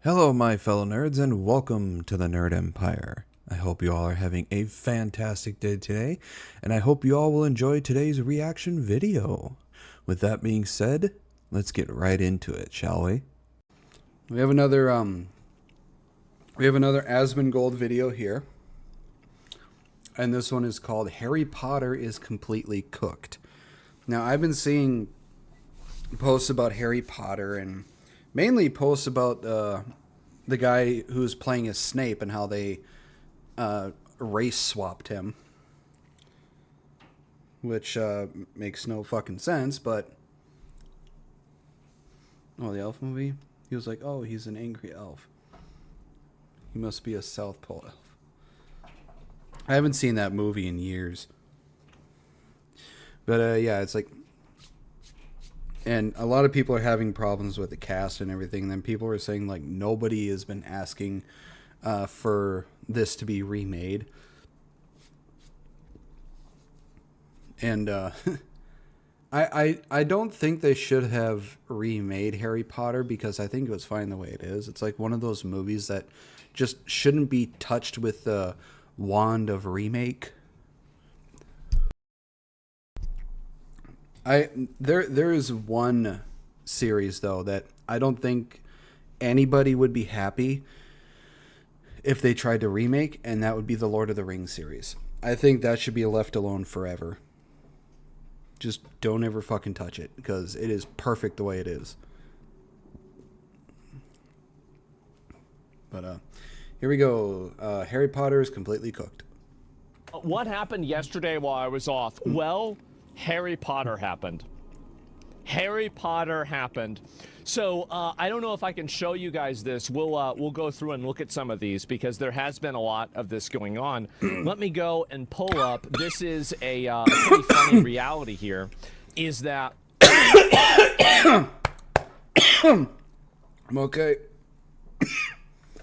Hello, my fellow nerds, and welcome to the Nerd Empire. I hope you all are having a fantastic day today, and I hope you all will enjoy today's reaction video. With that being said, let's get right into it, shall we? We have another Asmongold video here, and this one is called Harry Potter is Completely Cooked. Now, I've been seeing posts about Harry Potter and mainly posts about the guy who's playing as Snape and how they race swapped him, which makes no fucking sense. But the elf movie, he was like, oh, he's an angry elf. He must be a South Pole elf. I haven't seen that movie in years, but yeah, it's like. And a lot of people are having problems with the cast and everything. And then people are saying, like, nobody has been asking for this to be remade. And I don't think they should have remade Harry Potter because I think it was fine the way it is. It's like one of those movies that just shouldn't be touched with the wand of remake. There is one series though that I don't think anybody would be happy if they tried to remake, and that would be the Lord of the Rings series. I think that should be left alone forever. Just don't ever fucking touch it because it is perfect the way it is. But here we go. Harry Potter is completely cooked. What happened yesterday while I was off? Well, Harry Potter happened. Harry Potter happened. So I don't know if I can show you guys this. We'll go through and look at some of these because there has been a lot of this going on. Let me go and pull up. This is a pretty funny reality here. Is that I'm okay.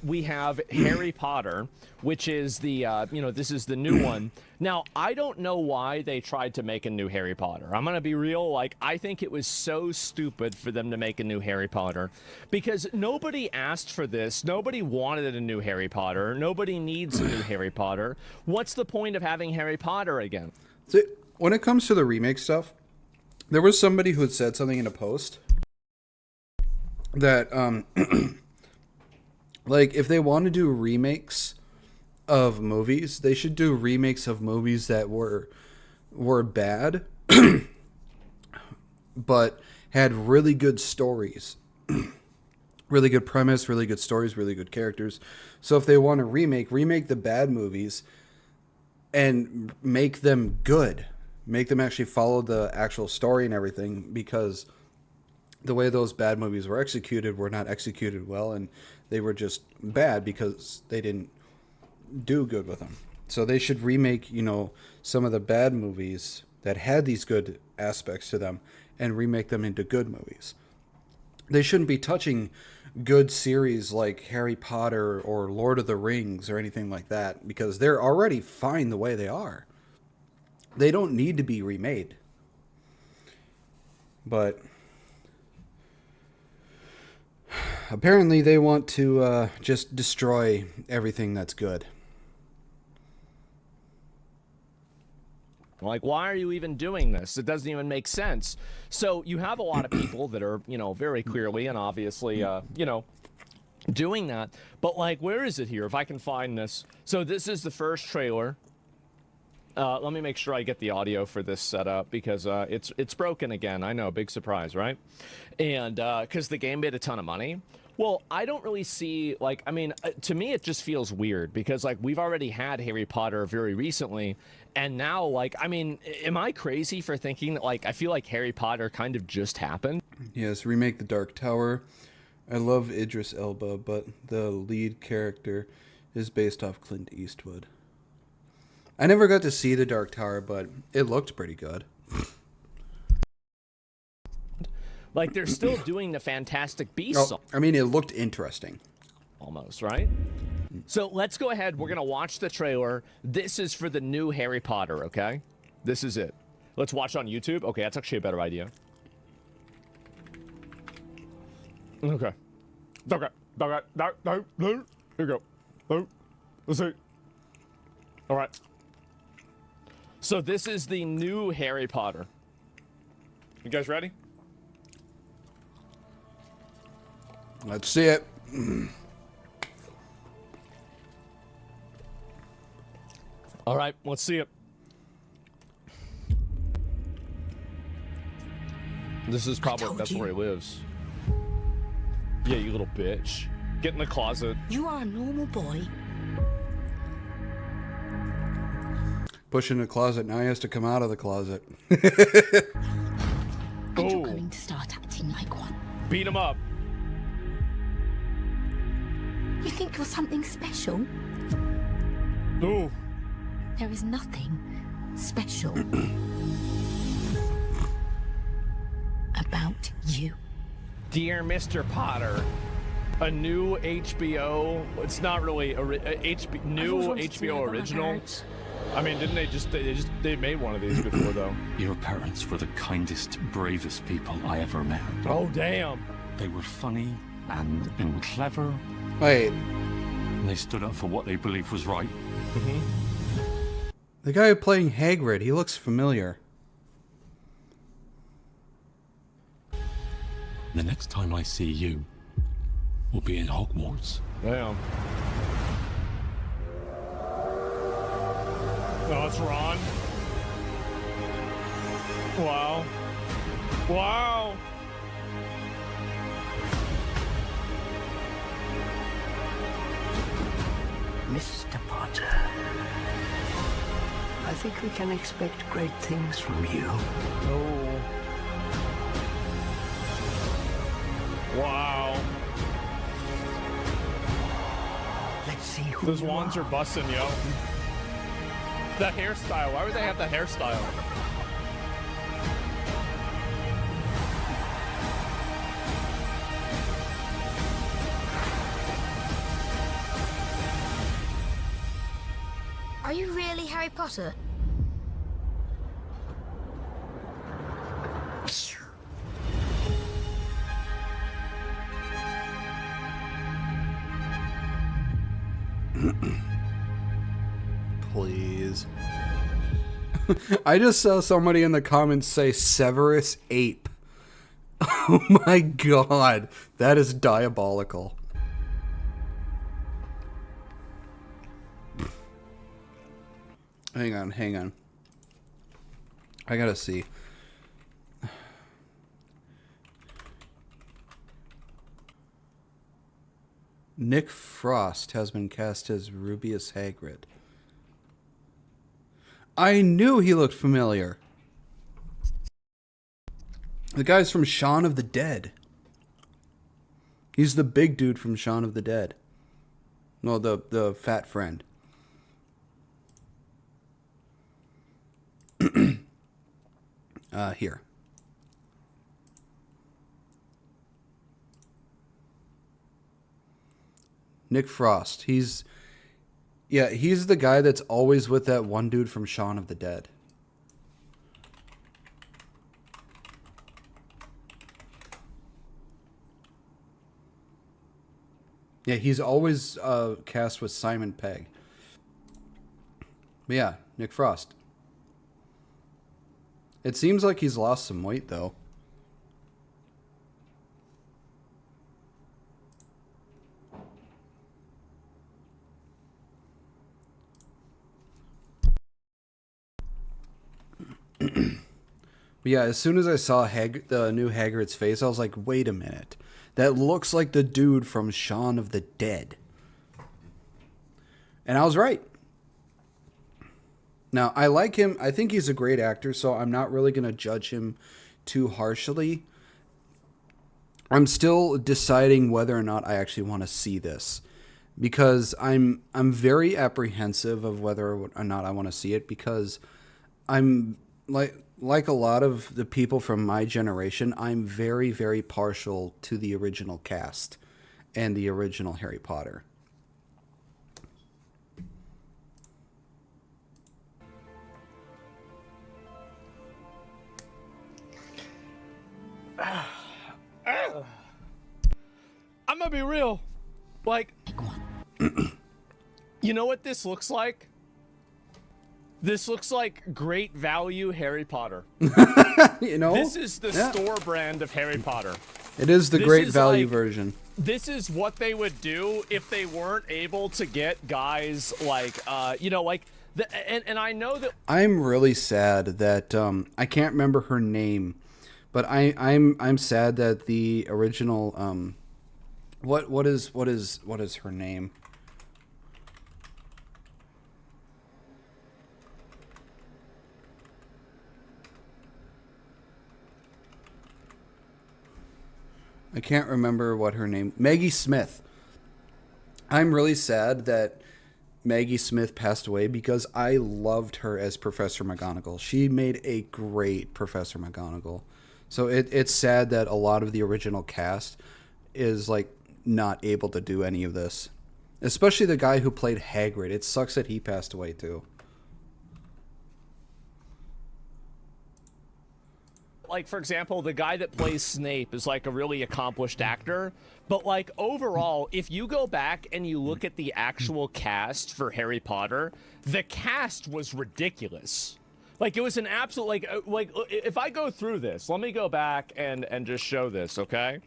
we have Harry Potter, which is the, this is the new one. Now, I don't know why they tried to make a new Harry Potter. I'm going to be real. Like, I think it was so stupid for them to make a new Harry Potter because nobody asked for this. Nobody wanted a new Harry Potter. Nobody needs a new Harry Potter. What's the point of having Harry Potter again? So, when it comes to the remake stuff, there was somebody who had said something in a post that, like, if they want to do remakes of movies, they should do remakes of movies that were bad, but had really good stories, really good premise, really good stories, really good characters. So if they want to remake the bad movies and make them good, make them actually follow the actual story and everything, because the way those bad movies were executed were not executed well, and they were just bad because they didn't do good with them. So they should remake, some of the bad movies that had these good aspects to them and remake them into good movies. They shouldn't be touching good series like Harry Potter or Lord of the Rings or anything like that because they're already fine the way they are. They don't need to be remade. But apparently they want to just destroy everything that's good. Like, why are you even doing this? It doesn't even make sense. So you have a lot of people that are, very clearly and obviously, doing that. But, like, where is it here? If I can find this. So this is the first trailer. Let me make sure I get the audio for this set up because it's broken again. I know, big surprise, right? And because the game made a ton of money. Well, I don't really see, to me it just feels weird because, we've already had Harry Potter very recently, and now, am I crazy for thinking that, I feel like Harry Potter kind of just happened? Yes, remake The Dark Tower. I love Idris Elba, but the lead character is based off Clint Eastwood. I never got to see The Dark Tower, but it looked pretty good. Like, they're still doing the Fantastic Beasts song. I mean, it looked interesting. Almost, right? So let's go ahead. We're going to watch the trailer. This is for the new Harry Potter, okay? This is it. Let's watch on YouTube. Okay, that's actually a better idea. Okay. Okay. Here you go. Let's see. All right. So this is the new Harry Potter. You guys ready? Let's see it. All right, let's see it. This is probably that's where he lives. Yeah, you little bitch. Get in the closet. You are a normal boy. Push in the closet. Now he has to come out of the closet. And you're going to start acting like one. Beat him up. You think you're something special? Ooh. There is nothing special about you. Dear Mr. Potter, a new HBO. It's not really a new HBO original. I mean, didn't they made one of these before though? Your parents were the kindest, bravest people I ever met. Oh damn! They were funny and clever. Wait, And they stood up for what they believed was right. the guy playing Hagrid, he looks familiar. The next time I see you, we'll be in Hogwarts. Damn. No, it's Ron. Wow. Wow. Mr. Potter, I think we can expect great things from you. Oh. Wow. Let's see who Those you wands are busting, yo. That hairstyle. Why would they have that hairstyle? Are you really Harry Potter? Please. I just saw somebody in the comments say Severus Ape. Oh my god. That is diabolical. Hang on. I gotta see. Nick Frost has been cast as Rubeus Hagrid. I knew he looked familiar. The guy's from Shaun of the Dead. He's the big dude from Shaun of the Dead. No, the fat friend. Here. Nick Frost. He's the guy that's always with that one dude from Shaun of the Dead. Yeah, he's always cast with Simon Pegg. But yeah, Nick Frost. It seems like he's lost some weight, though. But yeah, as soon as I saw the new Hagrid's face, I was like, wait a minute. That looks like the dude from Shaun of the Dead. And I was right. Now, I like him. I think he's a great actor, so I'm not really going to judge him too harshly. I'm still deciding whether or not I actually want to see this, because I'm very apprehensive of whether or not I want to see it, because I'm like a lot of the people from my generation, I'm very, very partial to the original cast and the original Harry Potter. I'm gonna be real. Like, one. you know what this looks like? This looks like great value Harry Potter. You know, This is the store brand of Harry Potter. it is the This great is value like- version. This is what they would do if they weren't able to get guys like, you know, like, and I know that. I'm really sad that I can't remember her name, but I'm sad that the original what is her name? I can't remember what her name. Maggie Smith. I'm really sad that Maggie Smith passed away because I loved her as Professor McGonagall. She made a great Professor McGonagall. So it's sad that a lot of the original cast is like not able to do any of this. Especially the guy who played Hagrid. It sucks that he passed away too. Like, for example, the guy that plays Snape is like a really accomplished actor, but like overall, if you go back and you look at the actual cast for Harry Potter, the cast was ridiculous. Like, it was an absolute, like if I go through this, let me go back and just show this, okay?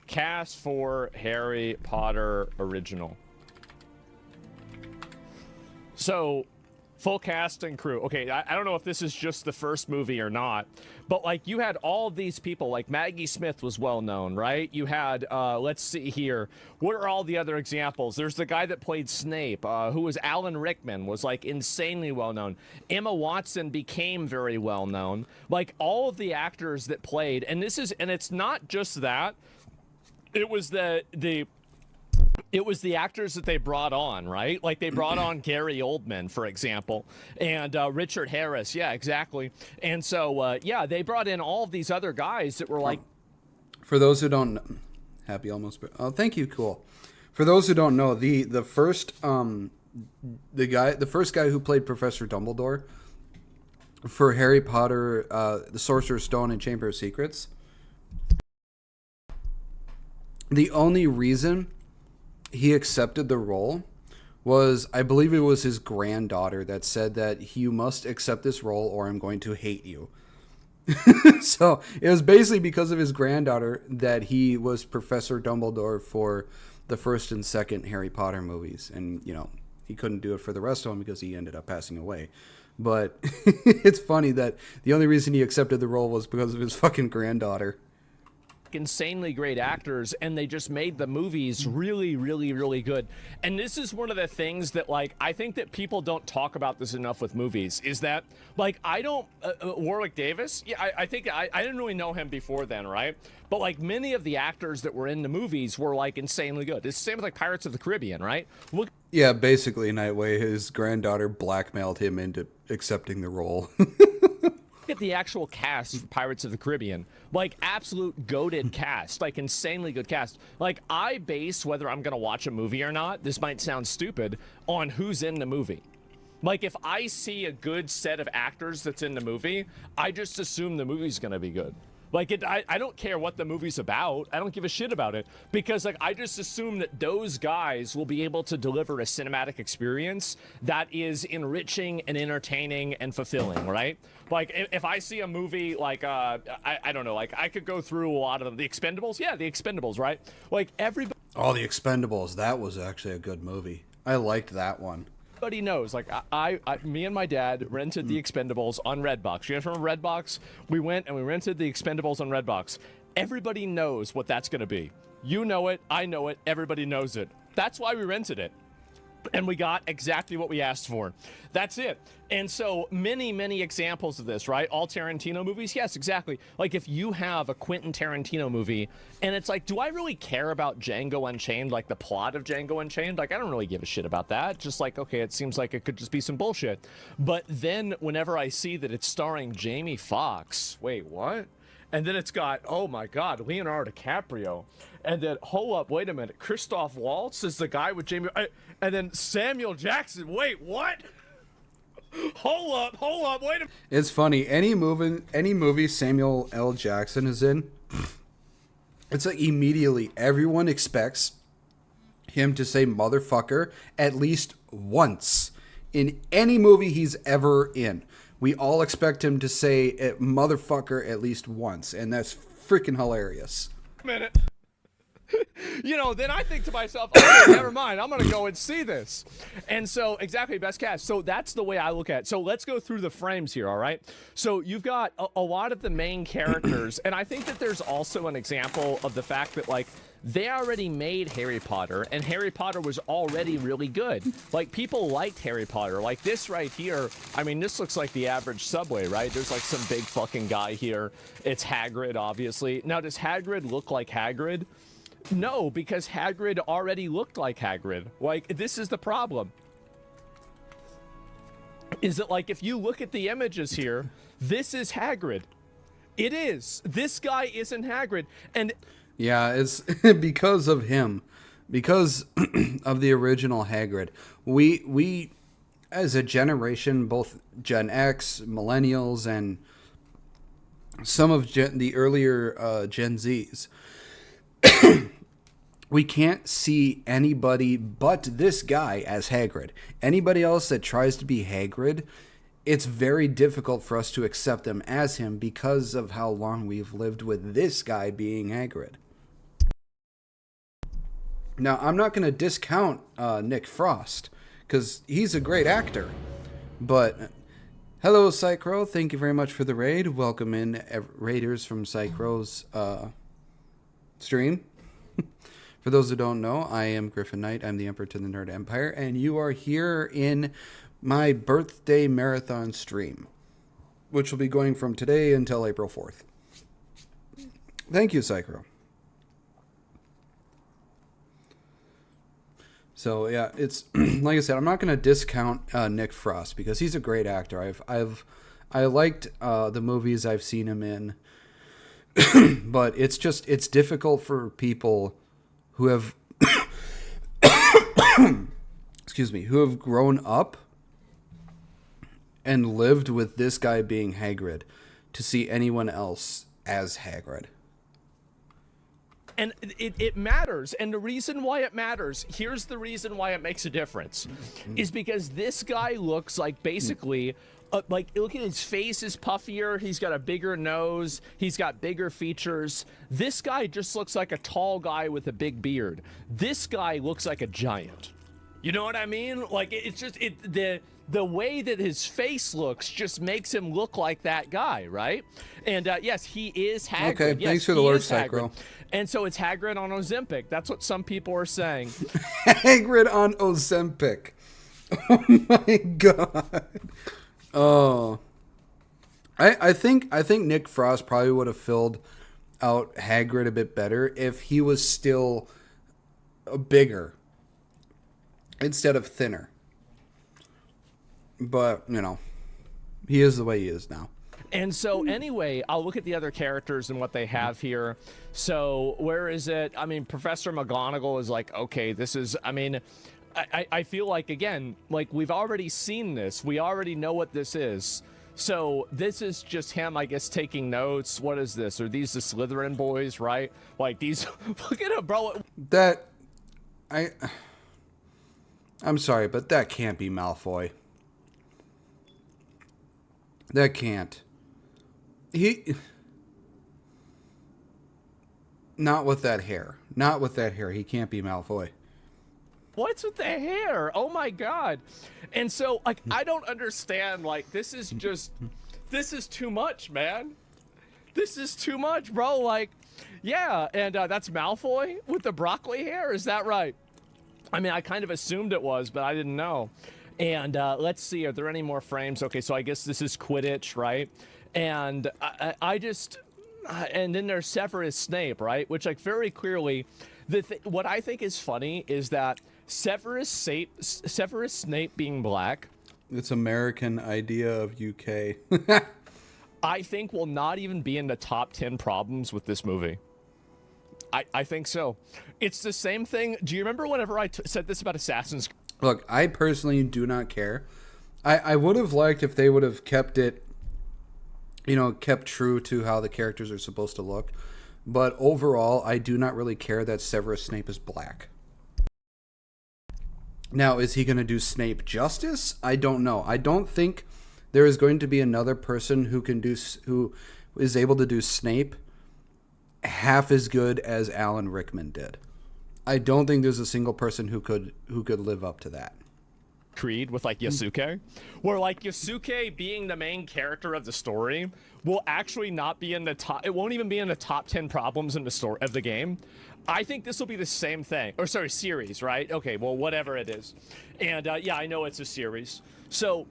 Cast for Harry Potter original. So, full cast and crew. Okay, I don't know if this is just the first movie or not, but like you had all of these people, like Maggie Smith was well known, right? You had, let's see here, what are all the other examples? There's the guy that played Snape, who was Alan Rickman, was like insanely well known. Emma Watson became very well known. Like all of the actors that played, and it's not just that, it was it was the actors that they brought on, right? Like they brought on Gary Oldman, for example, and Richard Harris. Yeah, exactly. And so, yeah, they brought in all of these other guys that were like. For those who don't know, happy almost. Oh, thank you. Cool. For those who don't know, the first guy who played Professor Dumbledore for Harry Potter, the Sorcerer's Stone and Chamber of Secrets. The only reason he accepted the role was, I believe it was his granddaughter that said that you must accept this role or I'm going to hate you. So it was basically because of his granddaughter that he was Professor Dumbledore for the first and second Harry Potter movies. And, you know, he couldn't do it for the rest of them because he ended up passing away. But it's funny that the only reason he accepted the role was because of his fucking granddaughter. Insanely great actors, and they just made the movies really, really, really good. And this is one of the things that, like, I think that people don't talk about this enough with movies, is that, like, I don't, Warwick Davis, yeah, I think I didn't really know him before then, right? But, like, many of the actors that were in the movies were, like, insanely good. It's the same with, like, Pirates of the Caribbean, right? Look. Yeah, basically, Nightway, his granddaughter blackmailed him into accepting the role. At the actual cast for Pirates of the Caribbean, like absolute goated cast, like insanely good cast. Like I base whether I'm gonna watch a movie or not, this might sound stupid, on who's in the movie. Like if I see a good set of actors that's in the movie, I just assume the movie's gonna be good. Like I don't care what the movie's about. I don't give a shit about it because like I just assume that those guys will be able to deliver a cinematic experience that is enriching and entertaining and fulfilling, right? Like if I see a movie like I don't know, like I could go through a lot of them. The Expendables, yeah, the Expendables, right? Like everybody. Oh, the Expendables, that was actually a good movie. I liked that one. Everybody knows, like me and my dad rented the Expendables on Redbox. You guys remember Redbox? We went and we rented the Expendables on Redbox. Everybody knows what that's gonna be. You know it, I know it, everybody knows it. That's why we rented it. And we got exactly what we asked for. That's it. And so many, many examples of this, right? All Tarantino movies? Yes, exactly. Like if you have a Quentin Tarantino movie and it's like, do I really care about Django Unchained, like the plot of Django Unchained? Like I don't really give a shit about that. Just like, okay, it seems like it could just be some bullshit. But then whenever I see that it's starring Jamie Foxx, wait, what? And then it's got, oh my God, Leonardo DiCaprio. And then, hold up, wait a minute, Christoph Waltz is the guy with Jamie, and then Samuel Jackson, wait, what? Hold up, wait a minute. It's funny, any movie Samuel L. Jackson is in, it's like immediately everyone expects him to say motherfucker at least once in any movie he's ever in. We all expect him to say motherfucker at least once, and that's freaking hilarious. Minute. You know, then I think to myself, okay, never mind, I'm gonna go and see this. And so, exactly, best cast. So that's the way I look at it. So let's go through the frames here, all right? So you've got a lot of the main characters, and I think that there's also an example of the fact that, like, they already made Harry Potter, and Harry Potter was already really good. Like, people liked Harry Potter. Like, this right here, I mean, this looks like the average subway, right? There's, like, some big fucking guy here. It's Hagrid, obviously. Now, does Hagrid look like Hagrid? No, because Hagrid already looked like Hagrid. Like, this is the problem. Is that, like, if you look at the images here, this is Hagrid. It is. This guy isn't Hagrid. And yeah, it's because of him. Because of the original Hagrid. We as a generation, both Gen X, millennials, and some of the earlier Gen Zs, we can't see anybody but this guy as Hagrid. Anybody else that tries to be Hagrid, it's very difficult for us to accept them as him because of how long we've lived with this guy being Hagrid. Now, I'm not going to discount Nick Frost, because he's a great actor. But, hello, Psychro. Thank you very much for the raid. Welcome in, raiders from Psychro's stream. For those who don't know, I am Gryphonknight. I'm the Emperor to the Nerd Empire, and you are here in my birthday marathon stream, which will be going from today until April 4th. Thank you, Psychro. So yeah, it's like I said, I'm not going to discount Nick Frost because he's a great actor. I liked the movies I've seen him in, but it's difficult for people who have excuse me, who have grown up and lived with this guy being Hagrid to see anyone else as Hagrid. And it matters. And the reason why it matters, here's the reason why it makes a difference, is because this guy looks like basically, like, look at his face is puffier. He's got a bigger nose. He's got bigger features. This guy just looks like a tall guy with a big beard. This guy looks like a giant. You know what I mean? Like, it's just, the way that his face looks just makes him look like that guy, right? And yes, he is Hagrid. Okay, yes, thanks for the word, Psycho. And so it's Hagrid on Ozempic. That's what some people are saying. Hagrid on Ozempic. Oh my god. Oh. I think Nick Frost probably would have filled out Hagrid a bit better if he was still bigger instead of thinner. But, you know, he is the way he is now. And so anyway, I'll look at the other characters and what they have here. So where is it? I mean, Professor McGonagall is like, okay, this is, I mean, I feel like, again, like we've already seen this. We already know what this is. So this is just him, I guess, taking notes. What is this? Are these the Slytherin boys, right? Like these, look at him, bro. That, I'm sorry, but that can't be Malfoy. That can't. Not with that hair. Not with that hair. He can't be Malfoy. What's with the hair? Oh my god. And so, like, I don't understand. Like, this is too much, man. This is too much, bro. Like, yeah. And that's Malfoy with the broccoli hair. Is that right? I mean, I kind of assumed it was, but I didn't know. And let's see, are there any more frames? Okay, so I guess this is Quidditch, right? And I just, and then there's Severus Snape, right? Which, like, very clearly, what I think is funny is that Severus Snape being black. It's American idea of UK. I think will not even be in the top 10 problems with this movie. I think so. It's the same thing. Do you remember whenever I said this about Assassin's Creed? Look, I personally do not care. I would have liked if they would have kept it, you know, kept true to how the characters are supposed to look. But overall, I do not really care that Severus Snape is black. Now, is he going to do Snape justice? I don't know. I don't think there is going to be another person who is able to do Snape half as good as Alan Rickman did. I don't think there's a single person who could live up to that. Creed with like Yasuke, where like Yasuke being the main character of the story will actually not be in the top. It won't even be in the top 10 problems in the story of the game. I think this will be the same thing, or sorry, series, right? Okay, well, whatever it is, and yeah, I know it's a series, so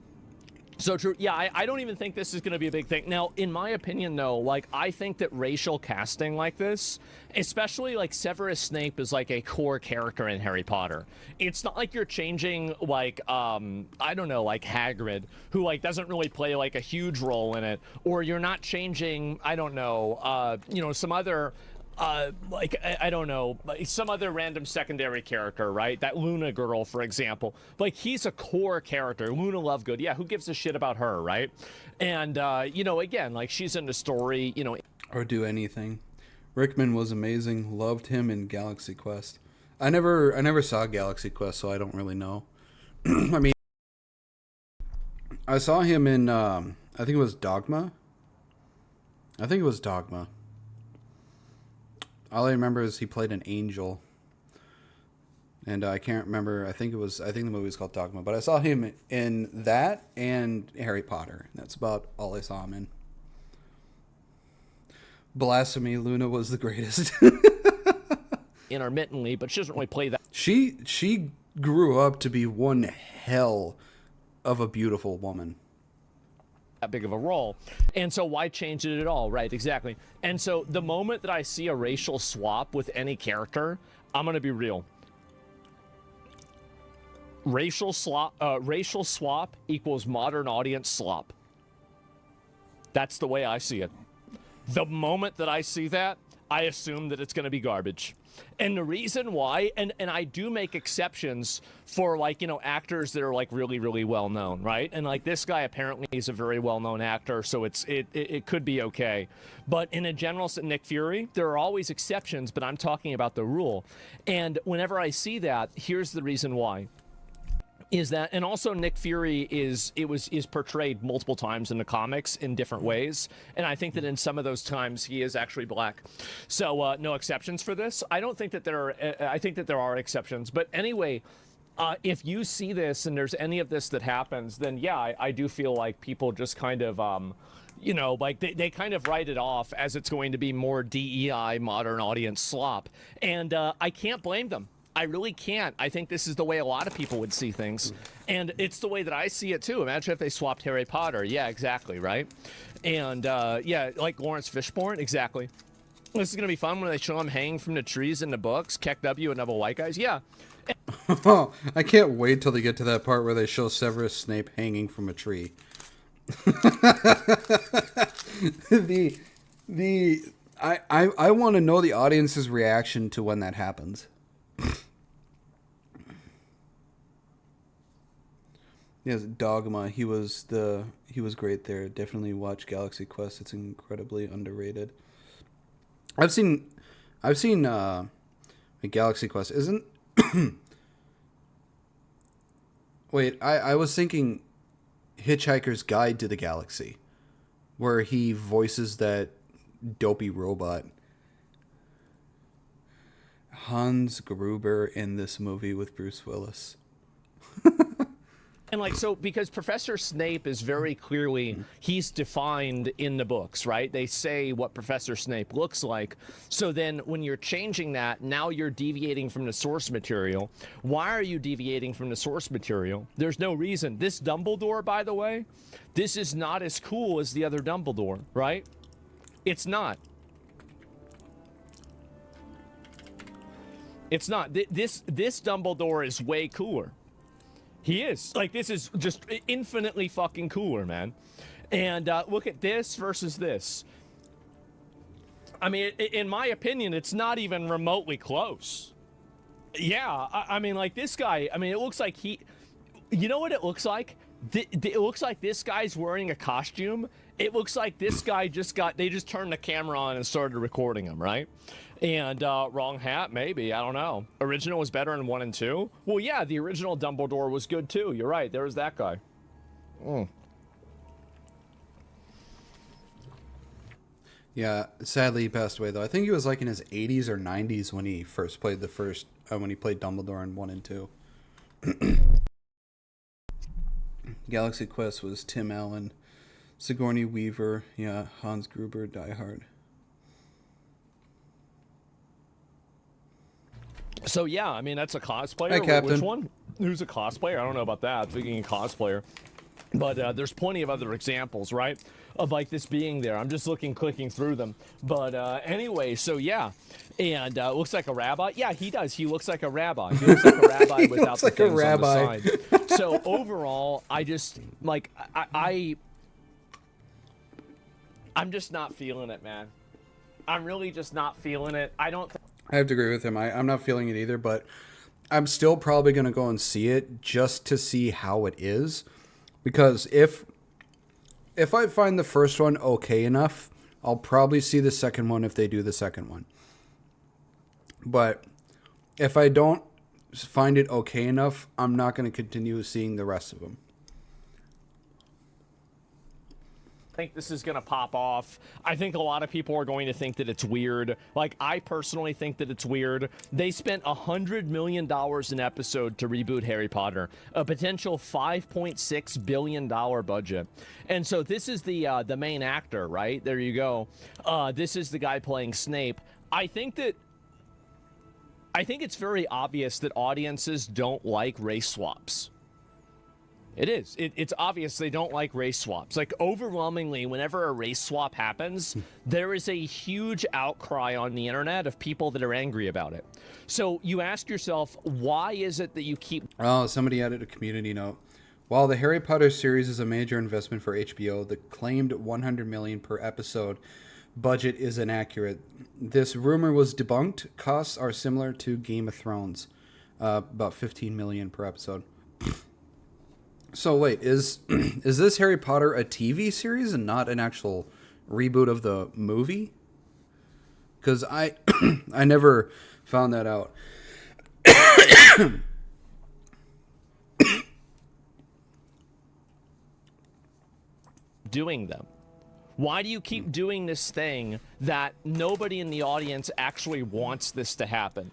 true. Yeah, I don't even think this is going to be a big thing. Now, in my opinion, though, like, I think that racial casting like this, especially, like, Severus Snape is, like, a core character in Harry Potter. It's not like you're changing, like, I don't know, like, Hagrid, who, like, doesn't really play, like, a huge role in it. Or you're not changing, I don't know, you know, some other... like, I don't know, like some other random secondary character, right? That Luna girl, for example. Like, he's a core character. Luna Lovegood. Yeah, who gives a shit about her, right? And, you know, again, like, she's in the story, you know. Or do anything. Rickman was amazing. Loved him in Galaxy Quest. I never saw Galaxy Quest, so I don't really know. I mean, I saw him in, I think it was Dogma. All I remember is he played an angel, and I can't remember. I think the movie was called Dogma, but I saw him in that and Harry Potter. That's about all I saw him in. Blasphemy, Luna was the greatest. Intermittently, but she doesn't really play that. She grew up to be one hell of a beautiful woman. That big of a role, and so why change it at all? Right, exactly. And so the moment that I see a racial swap with any character, I'm gonna be real. Racial swap equals modern audience slop. That's the way I see it. The moment that I see that, I assume that it's going to be garbage. And the reason why, and I do make exceptions for, like, you know, actors that are, like, really, really well known, right? And, like, this guy apparently is a very well known actor, so it could be okay. But in a general sense, Nick Fury, there are always exceptions, but I'm talking about the rule. And whenever I see that, here's the reason why. Is that, and also Nick Fury is portrayed multiple times in the comics in different ways, and I think that in some of those times he is actually black. So no exceptions for this. I don't think that there are. I think that there are exceptions, but anyway, if you see this and there's any of this that happens, then yeah, I do feel like people just kind of you know, like they kind of write it off as it's going to be more DEI modern audience slop, and I can't blame them. I really can't. I think this is the way a lot of people would see things. And it's the way that I see it, too. Imagine if they swapped Harry Potter. Yeah, exactly, right? And, yeah, like Lawrence Fishburne, exactly. This is going to be fun when they show him hanging from the trees in the books. Keck W and Double White Guys. Yeah. Oh, I can't wait till they get to that part where they show Severus Snape hanging from a tree. I want to know the audience's reaction to when that happens. Yes, Dogma. He was great there. Definitely watch Galaxy Quest. It's incredibly underrated. I've seen Galaxy Quest. Isn't wait, I was thinking Hitchhiker's Guide to the Galaxy, where he voices that dopey robot. Hans Gruber in this movie with Bruce Willis. And like, so because Professor Snape is very clearly, he's defined in the books, right? They say what Professor Snape looks like. So then when you're changing that, now you're deviating from the source material. Why are you deviating from the source material? There's no reason. This Dumbledore, by the way, this is not as cool as the other Dumbledore, right? It's not. It's not. This Dumbledore is way cooler. He is. Like, this is just infinitely fucking cooler, man. And look at this versus this. I mean, in my opinion, it's not even remotely close. Yeah, I mean, like, this guy, I mean, it looks like he... You know what it looks like? It looks like this guy's wearing a costume. It looks like this guy they just turned the camera on and started recording him, right? And wrong hat, maybe. I don't know. Original was better in 1 and 2? Well, yeah, the original Dumbledore was good too. You're right. There was that guy. Yeah, sadly he passed away though. I think he was like in his 80s or 90s when he first played when he played Dumbledore in 1 and 2. Galaxy Quest was Tim Allen, Sigourney Weaver, yeah, Hans Gruber, Die Hard. So yeah, I mean that's a cosplayer. Hi, Captain. Which one? Who's a cosplayer? I don't know about that. Speaking of cosplayer, but there's plenty of other examples, right, of like this being there. I'm just clicking through them. But anyway, so yeah, and looks like a rabbi. Yeah, he does. He looks like a rabbi. He looks like a rabbi without the like a things rabbi. on the side. So overall, I just like I'm just not feeling it, man. I'm really just not feeling it. I have to agree with him. I'm not feeling it either, but I'm still probably going to go and see it just to see how it is. Because if I find the first one okay enough, I'll probably see the second one if they do the second one. But if I don't find it okay enough, I'm not going to continue seeing the rest of them. think this is going to pop off. I think a lot of people are going to think that it's weird. Like, I personally think that it's weird. They spent $100 million an episode to reboot Harry Potter, a potential $5.6 billion budget. And so this is the main actor, right? There you go. This is the guy playing Snape. I think it's very obvious that audiences don't like race swaps. It is. It's obvious they don't like race swaps. Like, overwhelmingly, whenever a race swap happens, there is a huge outcry on the internet of people that are angry about it. So you ask yourself, why is it that you keep... Oh, somebody added a community note. While the Harry Potter series is a major investment for HBO, the claimed $100 million per episode budget is inaccurate. This rumor was debunked. Costs are similar to Game of Thrones, about $15 million per episode. So wait, is this Harry Potter a TV series and not an actual reboot of the movie? Because I I never found that out. doing them? Why do you keep doing this thing that nobody in the audience actually wants this to happen?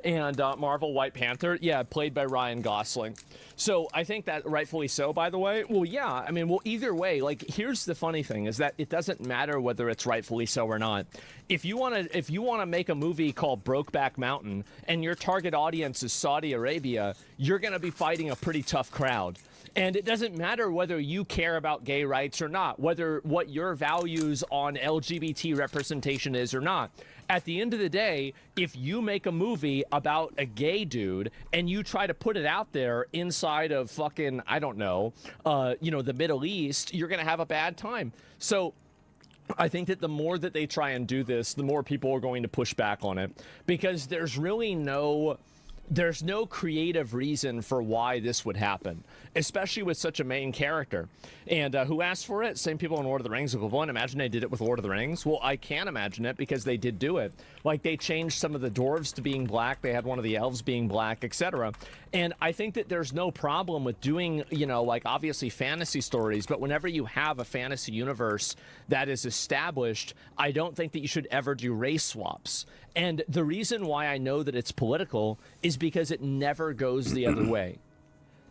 And Marvel White Panther, yeah, played by Ryan Gosling. So I think that rightfully so, by the way. Well, yeah, I mean, well, either way, like, here's the funny thing is that it doesn't matter whether it's rightfully so or not. If you want to make a movie called Brokeback Mountain and your target audience is Saudi Arabia, you're going to be fighting a pretty tough crowd. And it doesn't matter whether you care about gay rights or not, whether what your values on LGBT representation is or not. At the end of the day, if you make a movie about a gay dude and you try to put it out there inside of fucking, I don't know, the Middle East, you're going to have a bad time. So I think that the more that they try and do this, the more people are going to push back on it, because there's really no creative reason for why this would happen, especially with such a main character. And who asked for it? Same people in Lord of the Rings equivalent. Imagine they did it with Lord of the Rings. Well, I can imagine it because they did do it. Like, they changed some of the dwarves to being black. They had one of the elves being black, etc. And I think that there's no problem with doing, like, obviously fantasy stories, but whenever you have a fantasy universe that is established, I don't think that you should ever do race swaps. And the reason why I know that it's political is because it never goes the other way.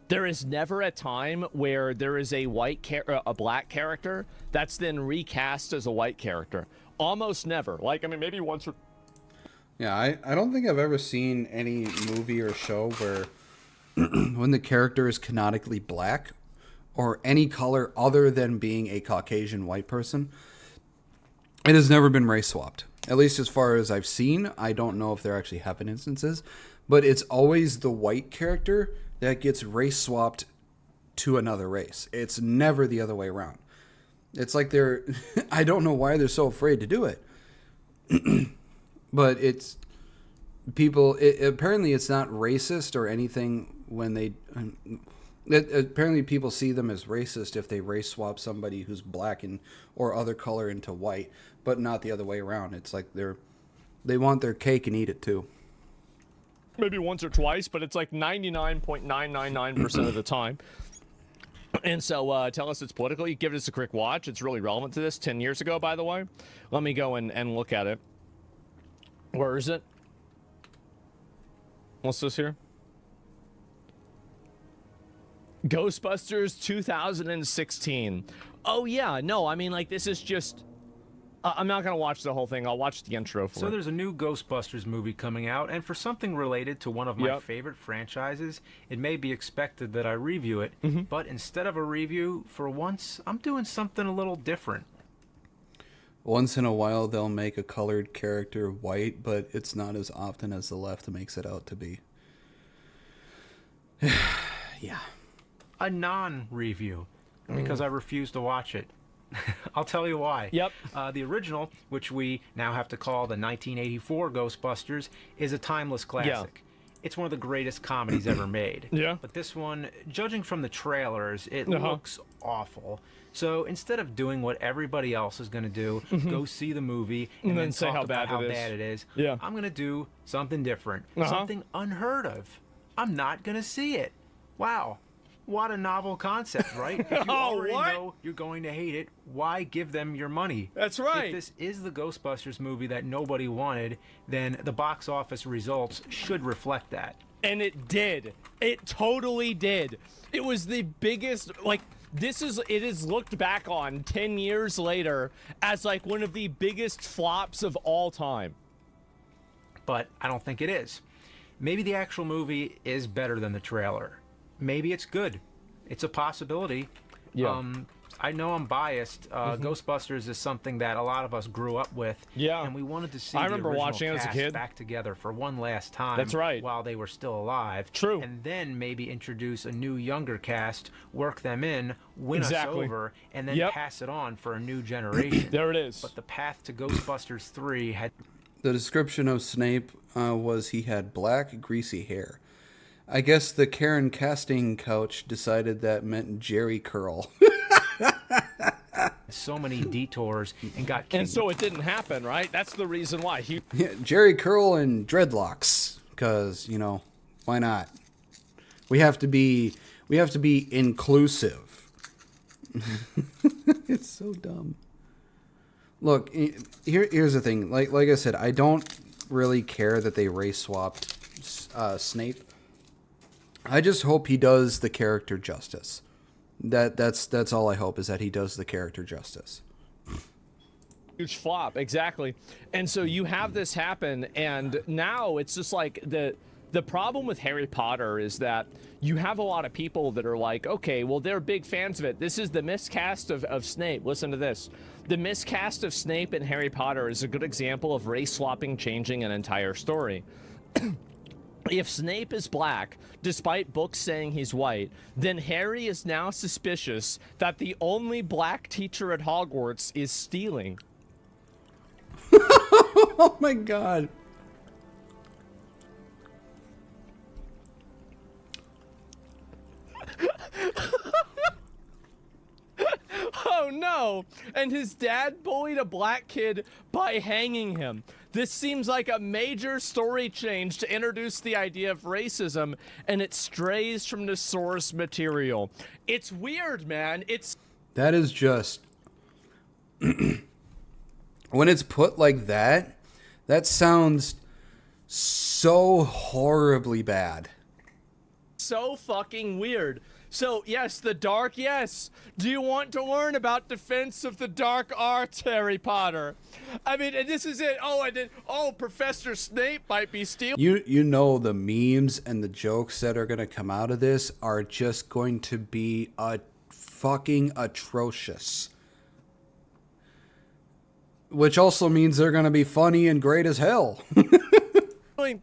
There is never a time where there is a black character that's then recast as a white character. Almost never. Like, I mean, maybe once or... Yeah, I don't think I've ever seen any movie or show where when the character is canonically black or any color other than being a Caucasian white person, it has never been race swapped. At least as far as I've seen. I don't know if there actually have been instances, but it's always the white character that gets race swapped to another race. It's never the other way around. It's like they're... I don't know why they're so afraid to do it. But it's... People... apparently it's not racist or anything when they... apparently people see them as racist if they race swap somebody who's black or other color into white, but not the other way around. It's like they're They want their cake and eat it too. Maybe once or twice, but it's like 99.999% of the time. And so tell us it's political. You give us a quick watch. It's really relevant to this. 10 years ago, by the way. Let me go and look at it. Where is it? What's this here? Ghostbusters 2016. Oh, yeah. No, I mean, like, this is just... I'm not going to watch the whole thing. I'll watch the intro for it. So there's a new Ghostbusters movie coming out, and for something related to one of my favorite franchises, it may be expected that I review it, but instead of a review, for once, I'm doing something a little different. Once in a while, they'll make a colored character white, but it's not as often as the left makes it out to be. Yeah. A non-review, because I refuse to watch it. I'll tell you why. Yep. The original, which we now have to call the 1984 Ghostbusters, is a timeless classic. It's one of the greatest comedies ever made. Yeah. But this one, judging from the trailers, it looks awful. So instead of doing what everybody else is going to do, go see the movie and then say talk how about bad how it is. bad it is, Yeah. I'm going to do something different, something unheard of. I'm not going to see it. Wow. What a novel concept, right? If you already know you're going to hate it, why give them your money? That's right. If this is the Ghostbusters movie that nobody wanted, then the box office results should reflect that. And it did. It totally did. It was the biggest, like, it is looked back on 10 years later as like one of the biggest flops of all time. But I don't think it is. Maybe the actual movie is better than the trailer. Maybe it's good. It's a possibility. Yeah. I know I'm biased. Ghostbusters is something that a lot of us grew up with. Yeah. And we wanted to see I the remember original watching it as a cast kid. back together for one last time. That's right. While they were still alive. True. And then maybe introduce a new younger cast, work them in, win Exactly. us over, and then pass it on for a new generation. There it is. But the path to Ghostbusters 3 had... The description of Snape was he had black, greasy hair. I guess the Karen casting couch decided that meant Jerry Curl. so many detours and got kicked. And so it didn't happen, right? That's the reason why. Yeah, Jerry Curl and dreadlocks, because, you know, why not? We have to be inclusive. It's so dumb. Look, here's the thing. Like I said, I don't really care that they race swapped Snape. I just hope he does the character justice. That's all I hope, is that he does the character justice. Huge flop, exactly. And so you have this happen, and now it's just like the problem with Harry Potter is that you have a lot of people that are like, okay, well, they're big fans of it. This is the miscast of Snape. Listen to this. The miscast of Snape in Harry Potter is a good example of race swapping changing an entire story. If Snape is black, despite books saying he's white, then Harry is now suspicious that the only black teacher at Hogwarts is stealing. Oh my god. Oh no! And his dad bullied a black kid by hanging him. This seems like a major story change to introduce the idea of racism, and it strays from the source material. It's weird, man. That is just... When it's put like that, that sounds so horribly bad. So fucking weird. So, yes, the dark, yes. Do you want to learn about defense of the dark arts, Harry Potter? I mean, and this is it. Oh, Professor Snape might be stealing. You know the memes and the jokes that are going to come out of this are just going to be fucking atrocious. Which also means they're going to be funny and great as hell.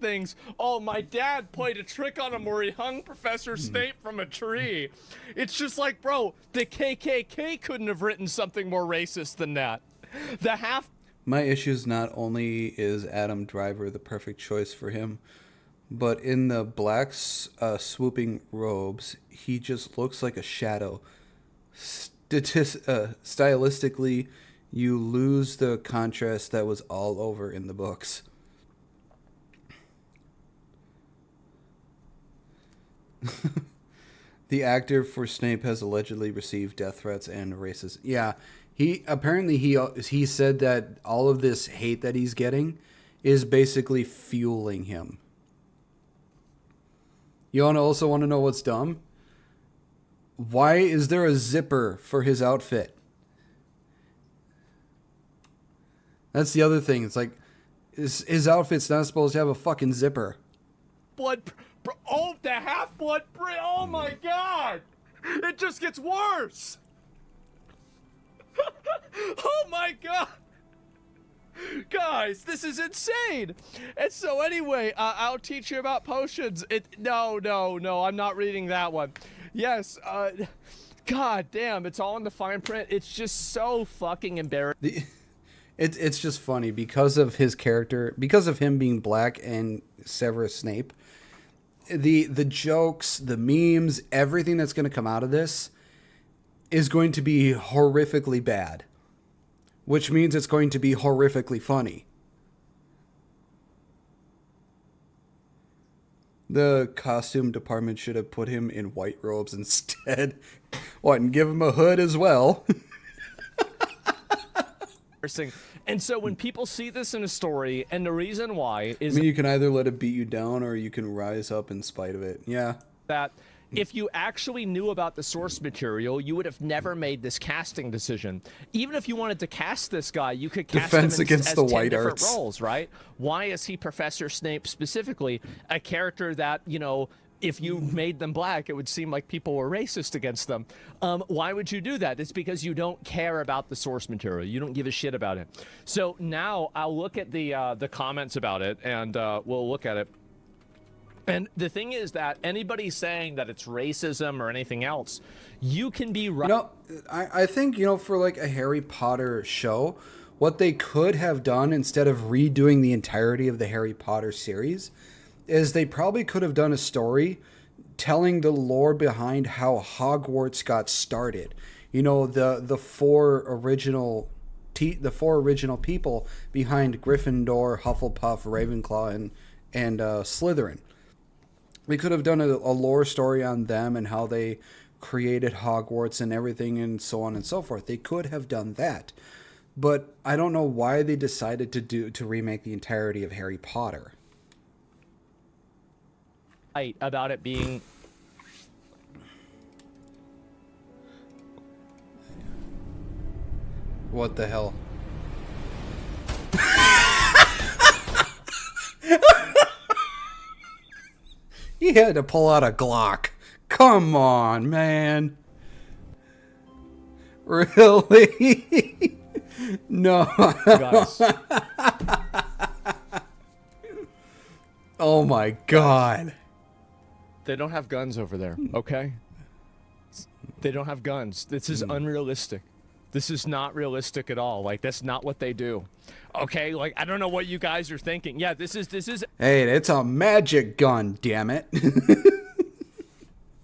Things. Oh, my dad played a trick on him where he hung Professor Snape from a tree. It's just like, bro, the KKK couldn't have written something more racist than that. My issues not only is Adam Driver the perfect choice for him, but in the black swooping robes, he just looks like a shadow. Stylistically, you lose the contrast that was all over in the books. The actor for Snape has allegedly received death threats and racist. Yeah, he said that all of this hate that he's getting is basically fueling him. You also want to know what's dumb? Why is there a zipper for his outfit? That's the other thing. It's like his outfit's not supposed to have a fucking zipper. Oh, the half-blood oh my god! It just gets worse! Oh my god! Guys, this is insane! And so anyway, I'll teach you about potions. No, I'm not reading that one. Yes, god damn, it's all in the fine print. It's just so fucking embarrassing. It's just funny because of his character, because of him being black and Severus Snape. The jokes, the memes, everything that's going to come out of this is going to be horrifically bad, which means it's going to be horrifically funny. The costume department should have put him in white robes instead. What, and give him a hood as well? And so when people see this in a story, and the reason why is... I mean, you can either let it beat you down or you can rise up in spite of it. Yeah. That if you actually knew about the source material, you would have never made this casting decision. Even if you wanted to cast this guy, you could cast Defense him against as the 10 white different arts. roles, right? Why is he Professor Snape specifically? A character that, you know, if you made them black, it would seem like people were racist against them. Why would you do that? It's because you don't care about the source material. You don't give a shit about it. So now I'll look at the comments about it, and we'll look at it. And the thing is that anybody saying that it's racism or anything else, you can be right. You know, I think, you know, for like a Harry Potter show, what they could have done instead of redoing the entirety of the Harry Potter series is they probably could have done a story telling the lore behind how Hogwarts got started. You know, the four original people behind Gryffindor, Hufflepuff, Ravenclaw, and Slytherin. We could have done a lore story on them and how they created Hogwarts and everything and so on and so forth. They could have done that. But I don't know why they decided to remake the entirety of Harry Potter. About it being... What the hell? He had to pull out a Glock. Come on, man. Really? No. Guys. Oh my God. They don't have guns over there, okay? They don't have guns. This is unrealistic. This is not realistic at all. Like, that's not what they do. Okay? Like, I don't know what you guys are thinking. Yeah, this is... Hey, it's a magic gun, damn it.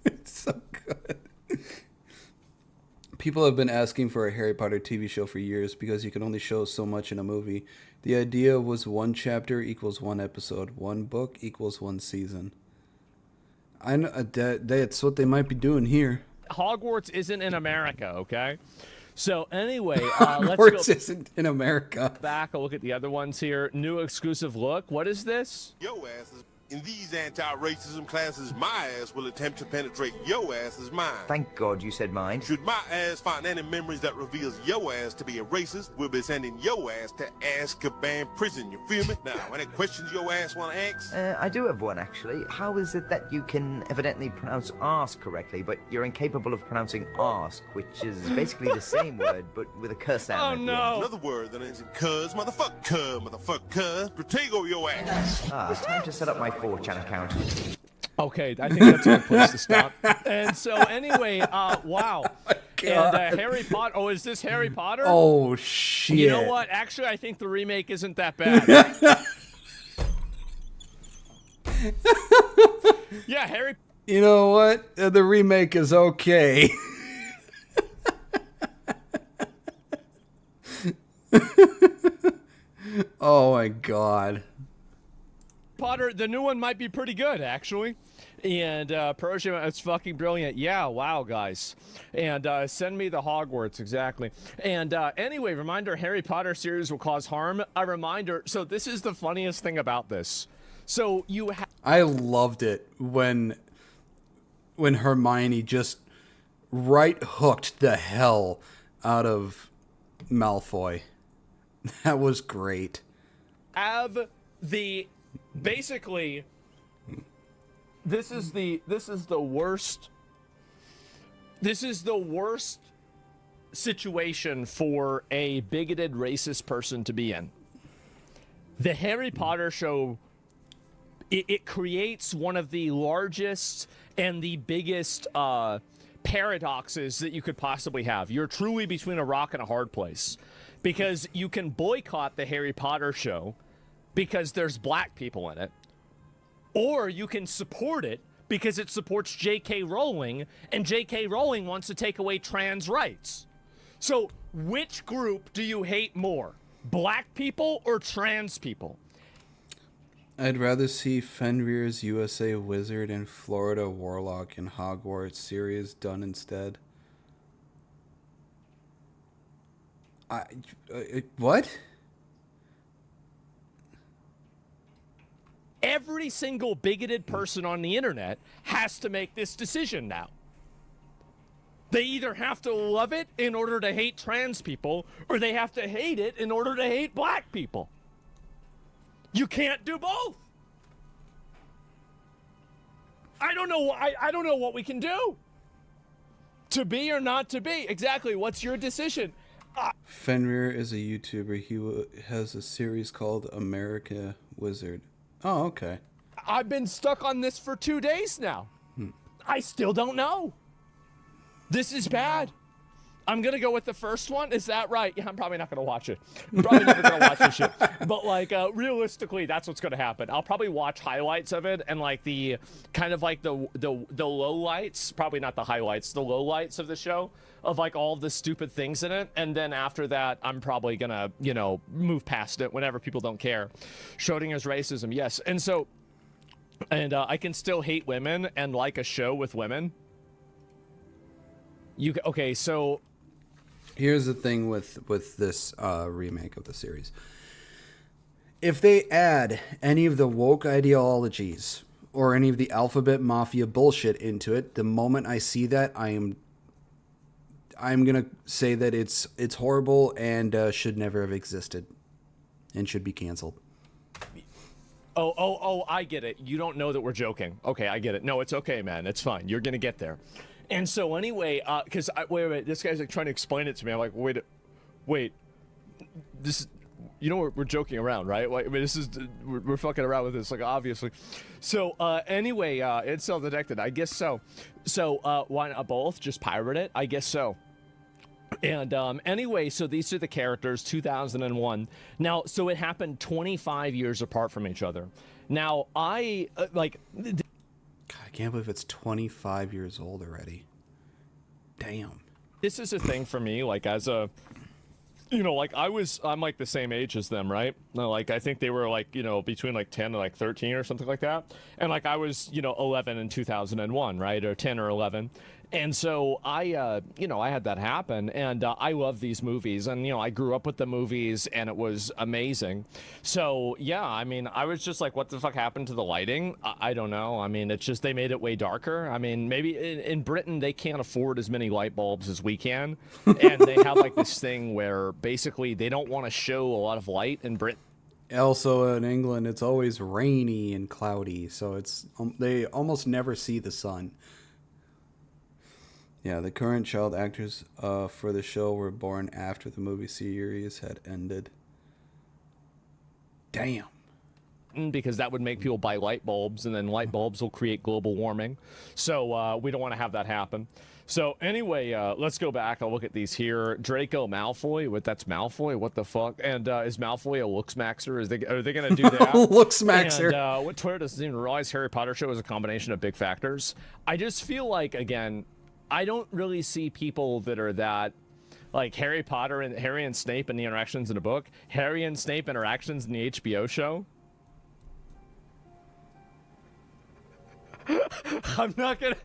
It's so good. People have been asking for a Harry Potter TV show for years because you can only show so much in a movie. The idea was one chapter equals one episode. One book equals one season. I know that's what they might be doing here. Hogwarts isn't in America, okay? So anyway, let's Hogwarts go isn't in America. back. I'll look at the other ones here. New exclusive look. What is this? Yo asses. In these anti-racism classes, my ass will attempt to penetrate yo ass's mind. Thank God you said mine. Should my ass find any memories that reveals yo ass to be a racist, we'll be sending yo ass to Azkaban prison, you feel me? Now, any questions yo ass want to ask? I do have one, actually. How is it that you can evidently pronounce arse correctly, but you're incapable of pronouncing arse, which is basically the same word, but with a curse sound? Oh, at the no. end? Another word that ends in cuz, motherfucker. Protego yo ass. Time to set up my 4chan account. Okay, I think that's a good place to stop. And so anyway, wow. And Harry Potter. Oh, is this Harry Potter? Oh, shit. You know what? Actually, I think the remake isn't that bad. Yeah, Harry. You know what? The remake is okay. Oh my God. Potter, the new one might be pretty good, actually. And Persia, it's fucking brilliant. Yeah, wow, guys. And send me the Hogwarts, exactly. And anyway, reminder, Harry Potter series will cause harm. A reminder, so this is the funniest thing about this. So you I loved it when Hermione just right hooked the hell out of Malfoy. That was great. have the, basically, this is the worst situation for a bigoted racist person to be in. The Harry Potter show, it creates one of the largest and the biggest paradoxes that you could possibly have. You're truly between a rock and a hard place, because you can boycott the Harry Potter show because there's black people in it, or you can support it because it supports J.K. Rowling, and J.K. Rowling wants to take away trans rights. So which group do you hate more, black people or trans people? I'd rather see Fenrir's USA Wizard and Florida Warlock in Hogwarts series done instead. What? Every single bigoted person on the internet has to make this decision now. They either have to love it in order to hate trans people, or they have to hate it in order to hate black people. You can't do both. I don't know. I don't know what we can do. To be or not to be. Exactly. What's your decision? Fenrir is a YouTuber. He has a series called America Wizard. Oh, okay. I've been stuck on this for 2 days now. I still don't know. This is bad. I'm going to go with the first one. Is that right? Yeah, I'm probably not going to watch it. I'm probably never going to watch this shit. But, like, realistically, that's what's going to happen. I'll probably watch highlights of it and, like, the kind of, like, the low lights. Probably not the highlights. The low lights of the show of, like, all the stupid things in it. And then after that, I'm probably going to, you know, move past it whenever people don't care. Schrodinger's racism, yes. And so, and I can still hate women and like a show with women. Okay, so... Here's the thing with this remake of the series. If they add any of the woke ideologies or any of the alphabet mafia bullshit into it, the moment I see that, I'm gonna say that it's horrible and should never have existed and should be canceled. Oh, I get it. You don't know that we're joking. Okay, I get it. No, it's okay, man. It's fine. You're gonna get there. And so anyway, because wait, this guy's like trying to explain it to me. I'm like, wait, this, you know, we're joking around, right? Like, I mean, this is we're fucking around with this, like, obviously. So anyway, it's self-detected. I guess so. So why not both? Just pirate it? I guess so. And anyway, so these are the characters, 2001. Now, so it happened 25 years apart from each other. Now, I like. God, I can't believe it's 25 years old already. Damn. This is a thing for me, like, as a, you know, like, I'm like the same age as them, right? Like, I think they were, like, you know, between like 10 and like 13 or something like that. And like, I was, you know, 11 in 2001, right? Or 10 or 11. And so I, you know, I had that happen, and I love these movies, and, you know, I grew up with the movies, and it was amazing. So, yeah, I mean, I was just like, what the fuck happened to the lighting? I don't know. I mean, it's just, they made it way darker. I mean, maybe in Britain, they can't afford as many light bulbs as we can, and they have like this thing where basically they don't want to show a lot of light in Britain. Also, in England, it's always rainy and cloudy, so it's they almost never see the sun. Yeah, the current child actors for the show were born after the movie series had ended. Damn. Because that would make people buy light bulbs, and then light bulbs will create global warming. So we don't want to have that happen. So anyway, let's go back. I'll look at these here. Draco Malfoy. That's Malfoy? What the fuck? And is Malfoy a looks maxer? Are they going to do that? Looks maxer. And what Twitter doesn't even realize, Harry Potter show is a combination of big factors. I just feel like, again, I don't really see people that are that, like Harry Potter and Harry and Snape and the interactions in the book, Harry and Snape interactions in the HBO show. I'm not gonna.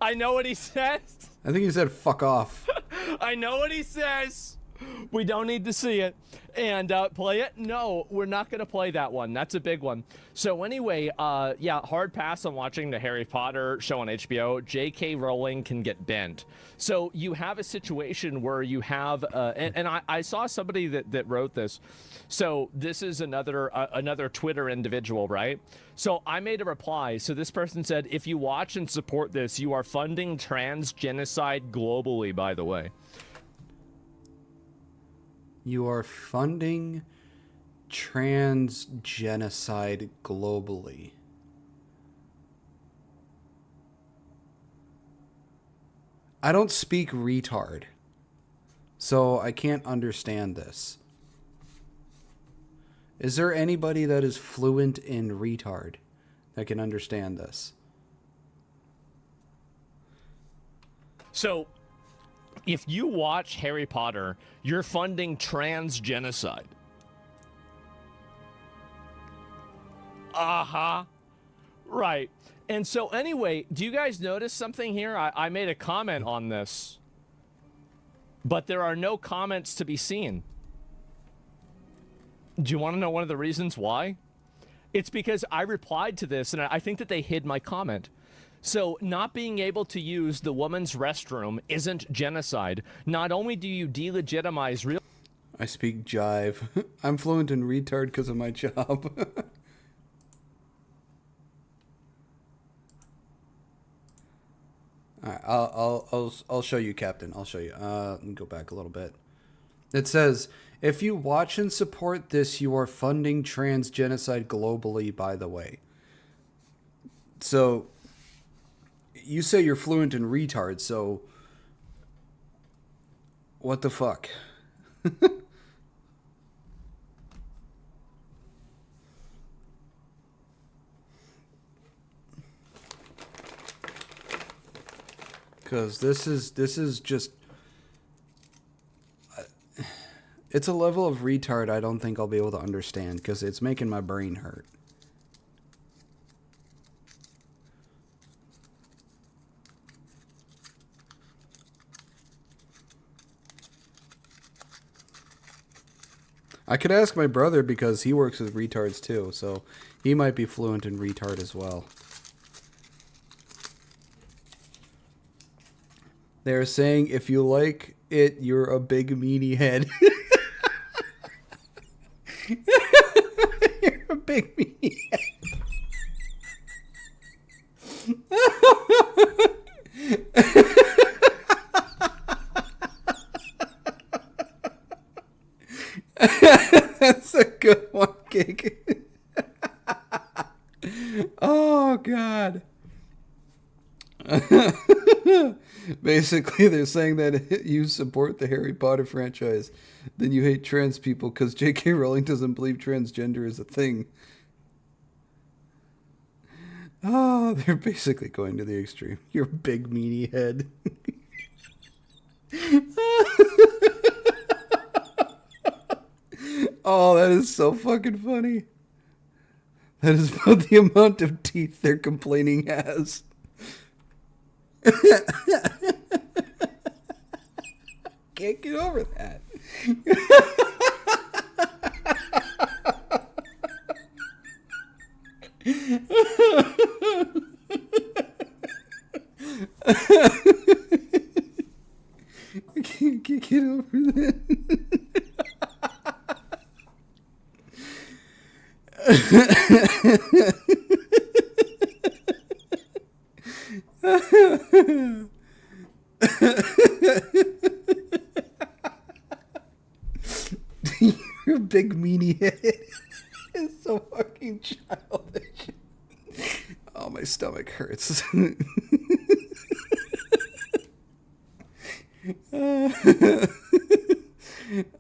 I know what he says. I think he said fuck off. I know what he says. We don't need to see it. And play it? No, we're not going to play that one. That's a big one. So anyway, yeah, hard pass on watching the Harry Potter show on HBO. J.K. Rowling can get bent. So you have a situation where you have, and I saw somebody that wrote this. So this is another Twitter individual, right? So I made a reply. So this person said, if you watch and support this, you are funding trans genocide globally, by the way. You are funding trans genocide globally. I don't speak retard, so I can't understand this. Is there anybody that is fluent in retard that can understand this? So, if you watch Harry Potter, you're funding trans genocide. Right. And so anyway, do you guys notice something here? I made a comment on this, but there are no comments to be seen. Do you want to know one of the reasons why? It's because I replied to this, and I think that they hid my comment. So not being able to use the woman's restroom isn't genocide. Not only do you delegitimize real... I speak jive. I'm fluent in retard because of my job. Alright, I'll show you, Captain. I'll show you. Let me go back a little bit. It says, if you watch and support this, you are funding trans genocide globally, by the way. So, you say you're fluent in retard, so what the fuck? Because this is just... It's a level of retard I don't think I'll be able to understand, because it's making my brain hurt. I could ask my brother because he works with retards too, so he might be fluent in retard as well. They're saying if you like it, you're a big meaty head. You're a big meaty head. That's a good one, Gig. Oh, God. Basically, they're saying that you support the Harry Potter franchise, then you hate trans people because J.K. Rowling doesn't believe transgender is a thing. Oh, they're basically going to the extreme. Your big meaty head. Oh, that is so fucking funny. That is about the amount of teeth their complaining has. Can't get over that. I can't get over that. Your big meaty head is so fucking childish. Oh, my stomach hurts.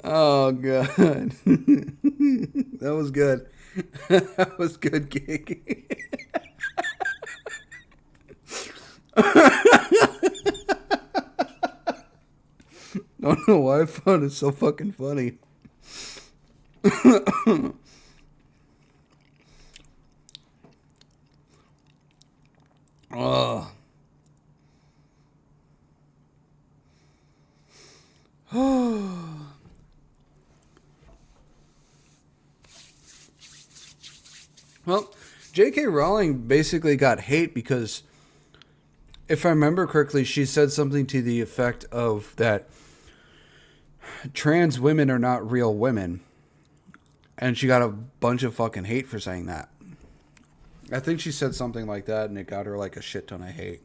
Oh, God. That was good. That was good, Gig. I don't know why I found it so fucking funny. Oh. J.K. Rowling basically got hate because, if I remember correctly, she said something to the effect of that trans women are not real women. And she got a bunch of fucking hate for saying that. I think she said something like that, and it got her like a shit ton of hate.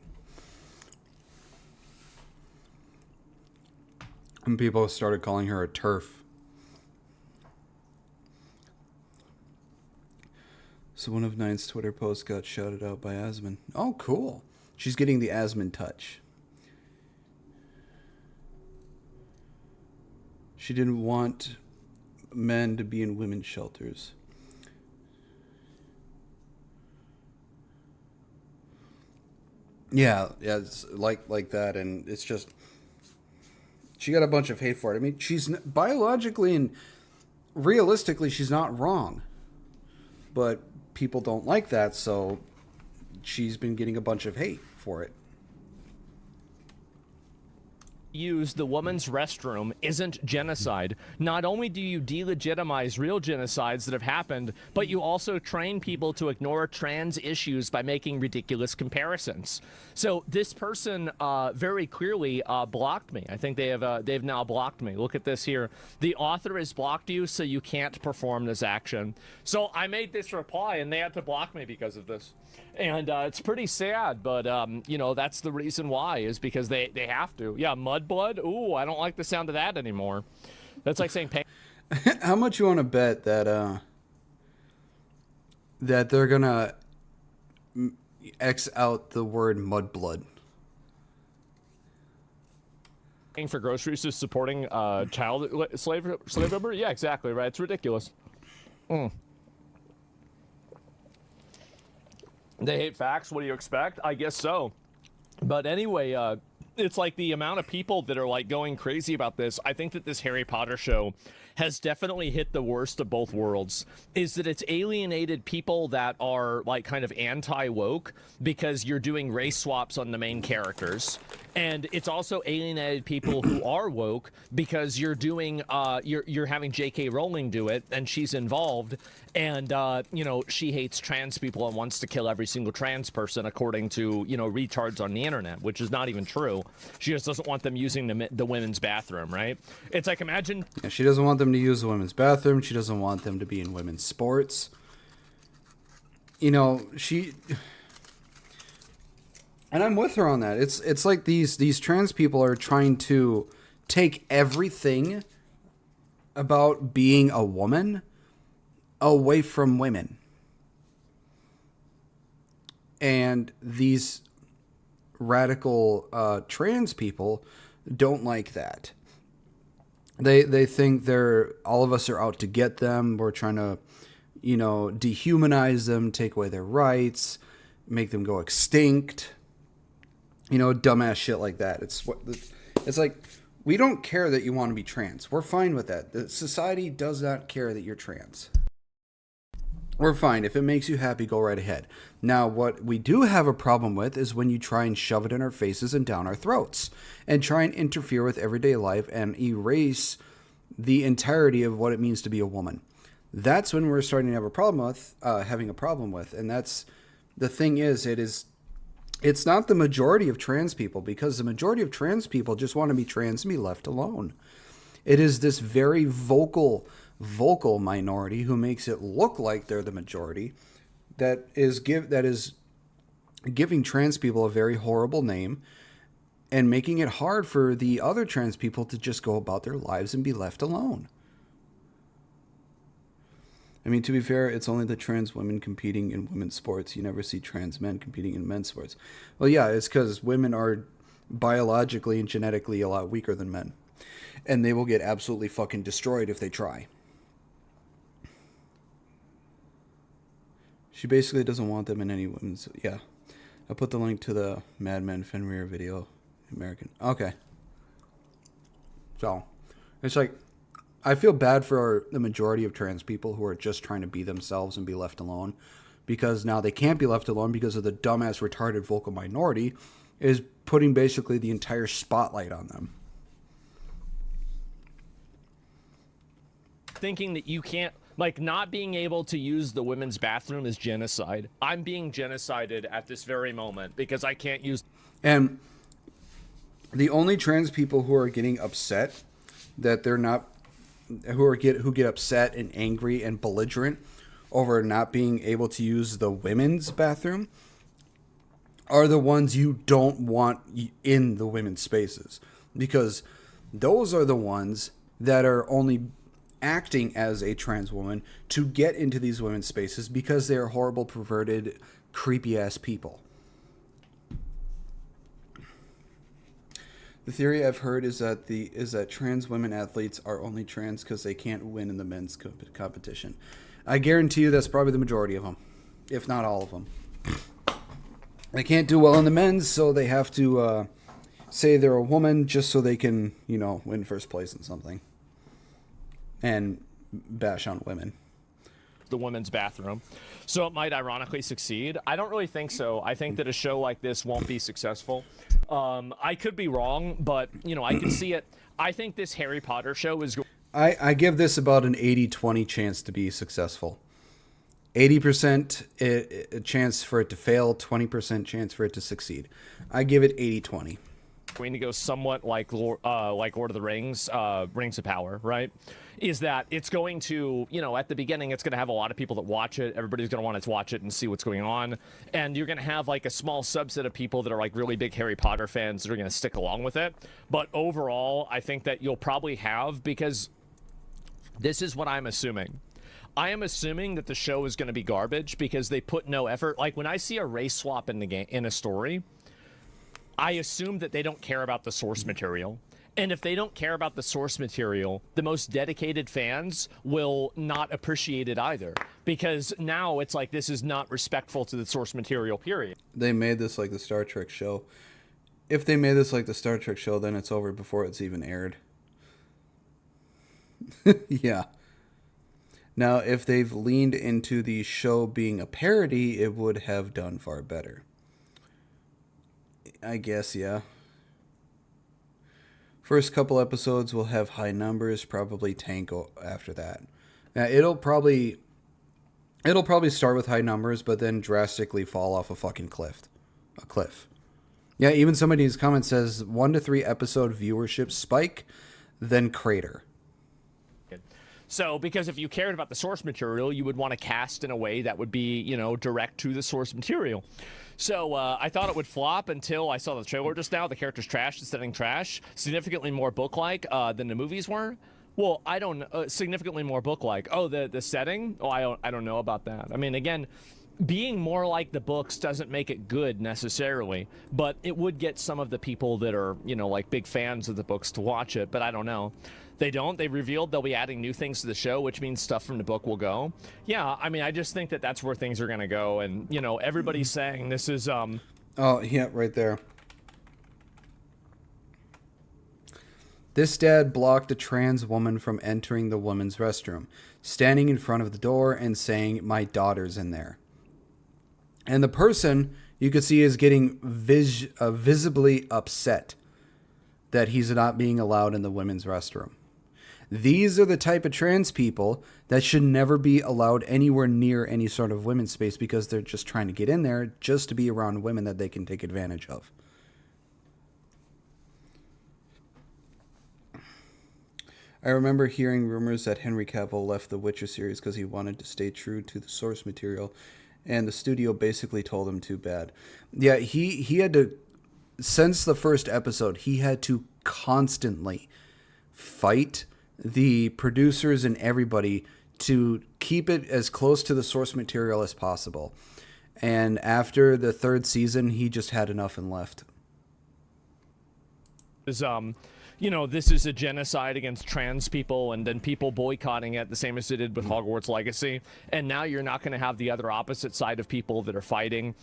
And people started calling her a TERF. So one of Nine's Twitter posts got shouted out by Asmund. Oh, cool. She's getting the Asmund touch. She didn't want men to be in women's shelters. Yeah, it's like that, and it's just she got a bunch of hate for it. I mean, she's biologically and realistically she's not wrong, but people don't like that, so she's been getting a bunch of hate for it. Use the woman's restroom isn't genocide. Not only do you delegitimize real genocides that have happened, but you also train people to ignore trans issues by making ridiculous comparisons. So this person very clearly blocked me. I think they've now blocked me. Look at this here. The author has blocked you, so you can't perform this action. So I made this reply, and they had to block me because of this. And it's pretty sad, but you know, that's the reason why, is because they have to. Yeah, Mudblood. Ooh, I don't like the sound of that anymore. That's like saying pain. How much you want to bet that that they're gonna X out the word Mudblood? Paying for groceries is supporting child slave labor? Yeah, exactly, right. It's ridiculous. They hate facts. What do you expect? I guess so. But anyway, it's like the amount of people that are like going crazy about this. I think that this Harry Potter show has definitely hit the worst of both worlds. Is that it's alienated people that are like kind of anti-woke because you're doing race swaps on the main characters. And it's also alienated people who are woke because you're doing you're having J.K. Rowling do it, and she's involved, and you know, she hates trans people and wants to kill every single trans person, according to, you know, retards on the internet, which is not even true. She just doesn't want them using the women's bathroom, right? It's like, imagine. Yeah, she doesn't want them to use the women's bathroom. She doesn't want them to be in women's sports. You know, and I'm with her on that. It's like these trans people are trying to take everything about being a woman away from women. And these radical trans people don't like that. They think all of us are out to get them. We're trying to, you know, dehumanize them, take away their rights, make them go extinct. You know, dumbass shit like that. It's like, we don't care that you want to be trans. We're fine with that. The society does not care that you're trans. We're fine. If it makes you happy, go right ahead. Now, what we do have a problem with is when you try and shove it in our faces and down our throats and try and interfere with everyday life and erase the entirety of what it means to be a woman. That's when we're starting to have a problem with, and that's the thing is, it's not the majority of trans people, because the majority of trans people just want to be trans and be left alone. It is this very vocal minority who makes it look like they're the majority that is giving trans people a very horrible name and making it hard for the other trans people to just go about their lives and be left alone. I mean, to be fair, it's only the trans women competing in women's sports. You never see trans men competing in men's sports. Well, yeah, it's because women are biologically and genetically a lot weaker than men. And they will get absolutely fucking destroyed if they try. She basically doesn't want them in any women's... Yeah. I'll put the link to the Mad Men Fenrir video. American. Okay. So, it's like... I feel bad for the majority of trans people who are just trying to be themselves and be left alone, because now they can't be left alone because of the dumbass retarded vocal minority is putting basically the entire spotlight on them. Thinking that you can't Like, not being able to use the women's bathroom is genocide. I'm being genocided at this very moment because I can't use... And the only trans people who are getting upset that they're not, who get upset and angry and belligerent over not being able to use the women's bathroom are the ones you don't want in the women's spaces, because those are the ones that are only acting as a trans woman to get into these women's spaces because they are horrible, perverted, creepy ass people. The theory I've heard is that trans women athletes are only trans because they can't win in the men's competition. I guarantee you that's probably the majority of them, if not all of them. They can't do well in the men's, so they have to say they're a woman just so they can, win first place in something. And bash on women. The women's bathroom. So it might ironically succeed. I don't really think so. I think that a show like this won't be successful. I could be wrong, but, I can see it. I think this Harry Potter show is... I give this about an 80-20 chance to be successful. 80% a chance for it to fail, 20% chance for it to succeed. I give it 80-20. Going to go somewhat like Lord of the Rings, Rings of Power, right? Is that it's going to, at the beginning, it's going to have a lot of people that watch it. Everybody's going to want to watch it and see what's going on. And you're going to have like a small subset of people that are like really big Harry Potter fans that are going to stick along with it. But overall, I think that you'll probably have, because this is what I'm assuming. I am assuming that the show is going to be garbage because they put no effort. Like when I see a race swap in the game, in a story, I assume that they don't care about the source material. And if they don't care about the source material, the most dedicated fans will not appreciate it either. Because now it's like this is not respectful to the source material, period. They made this like the Star Trek show. If they made this like the Star Trek show, then it's over before it's even aired. Yeah. Now, if they've leaned into the show being a parody, it would have done far better. I guess, yeah. First couple episodes will have high numbers, probably tank after that. Now, it'll probably start with high numbers, but then drastically fall off a fucking cliff. A cliff. Yeah, even somebody in his comments says 1 to 3 episode viewership spike, then crater. So, because if you cared about the source material, you would want to cast in a way that would be, direct to the source material. So, I thought it would flop until I saw the trailer just now. The character's trash, the setting trash, significantly more book-like than the movies were. Well, I don't know, significantly more book-like. Oh, the setting? Oh, I don't know about that. I mean, again, being more like the books doesn't make it good necessarily, but it would get some of the people that are, like big fans of the books to watch it, but I don't know. They don't. They revealed they'll be adding new things to the show, which means stuff from the book will go. Yeah, I mean, I just think that that's where things are going to go. And, everybody's saying this is... Oh, yeah, right there. This dad blocked a trans woman from entering the women's restroom, standing in front of the door and saying, "My daughter's in there." And the person, you could see, is getting visibly upset that he's not being allowed in the women's restroom. These are the type of trans people that should never be allowed anywhere near any sort of women's space because they're just trying to get in there just to be around women that they can take advantage of. I remember hearing rumors that Henry Cavill left the Witcher series because he wanted to stay true to the source material, and the studio basically told him too bad. Yeah, he had to, since the first episode, he had to constantly fight the producers and everybody to keep it as close to the source material as possible. And after the 3rd season, he just had enough and left. This is a genocide against trans people, and then people boycotting it, the same as they did with Hogwarts Legacy. And now you're not going to have the other opposite side of people that are fighting,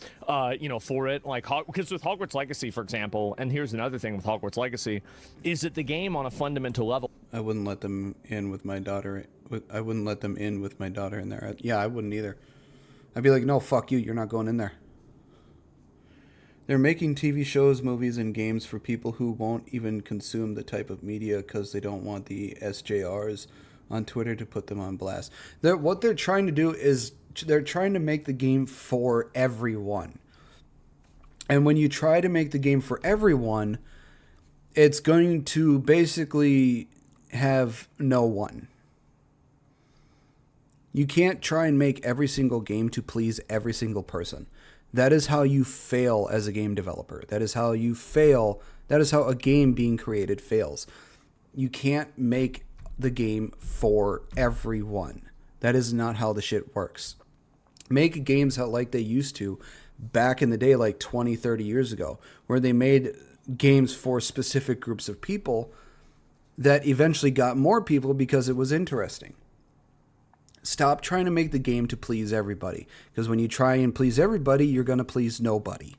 for it. Because with Hogwarts Legacy, for example, and here's another thing with Hogwarts Legacy, is that the game on a fundamental level... I wouldn't let them in with my daughter. I wouldn't let them in with my daughter in there. Yeah, I wouldn't either. I'd be like, no, fuck you. You're not going in there. They're making TV shows, movies, and games for people who won't even consume the type of media because they don't want the SJRs on Twitter to put them on blast. What they're trying to do is they're trying to make the game for everyone. And when you try to make the game for everyone, it's going to basically have no one. You can't try and make every single game to please every single person. That is how you fail as a game developer. That is how you fail. That is how a game being created fails. You can't make the game for everyone. That is not how the shit works. Make games how, like they used to back in the day, like 20, 30 years ago, where they made games for specific groups of people that eventually got more people because it was interesting. Stop trying to make the game to please everybody, because when you try and please everybody, you're going to please nobody.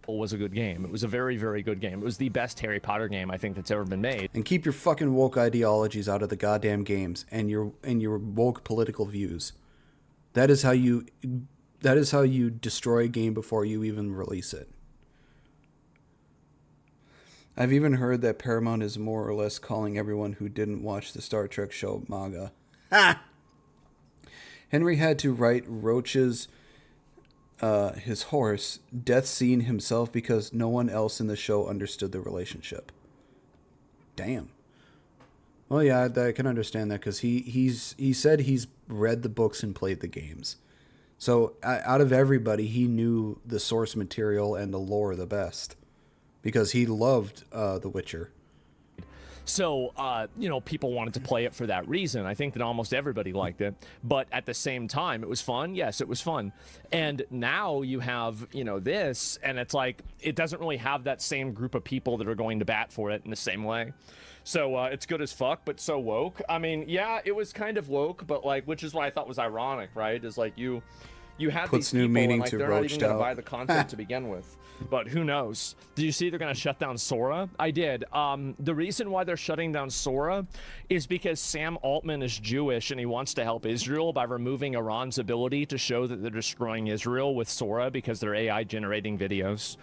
Was a good game. It was a very, very good game. It was the best Harry Potter game I think that's ever been made. And keep your fucking woke ideologies out of the goddamn games and your woke political views. That is how you destroy a game before you even release it. I've even heard that Paramount is more or less calling everyone who didn't watch the Star Trek show MAGA. Ha! Henry had to write Roach's his horse death scene himself because no one else in the show understood the relationship. Damn. Well, yeah, I can understand that because he said he's read the books and played the games. So out of everybody, he knew the source material and the lore the best because he loved The Witcher. So, people wanted to play it for that reason. I think that almost everybody liked it. But at the same time, it was fun. Yes, it was fun. And now you have, this, and it's like, it doesn't really have that same group of people that are going to bat for it in the same way. So, it's good as fuck, but so woke. I mean, yeah, it was kind of woke, but, which is what I thought was ironic, right? Is, you have Puts these new people, meaning and, to they're not roached even going to out. buy the content to begin with. But who knows? Did you see they're going to shut down Sora? I did. The reason why they're shutting down Sora is because Sam Altman is Jewish and he wants to help Israel by removing Iran's ability to show that they're destroying Israel with Sora because they're AI generating videos.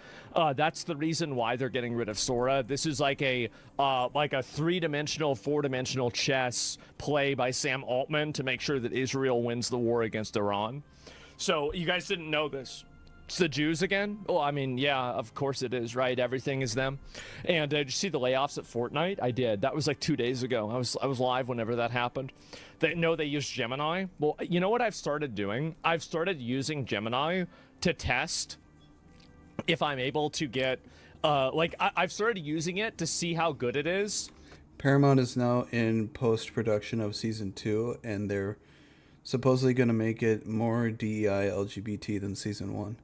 That's the reason why they're getting rid of Sora. This is like a 3-dimensional, 4-dimensional chess play by Sam Altman to make sure that Israel wins the war against Iran. So you guys didn't know this. It's the Jews again? Well, I mean, yeah, of course it is, right? Everything is them. And did you see the layoffs at Fortnite? I did. That was like 2 days ago. I was live whenever that happened. They used Gemini. Well, you know what I've started doing? I've started using Gemini to test if I'm able to get, I've started using it to see how good it is. Paramount is now in post-production of Season 2, and they're supposedly going to make it more DEI LGBT than Season 1.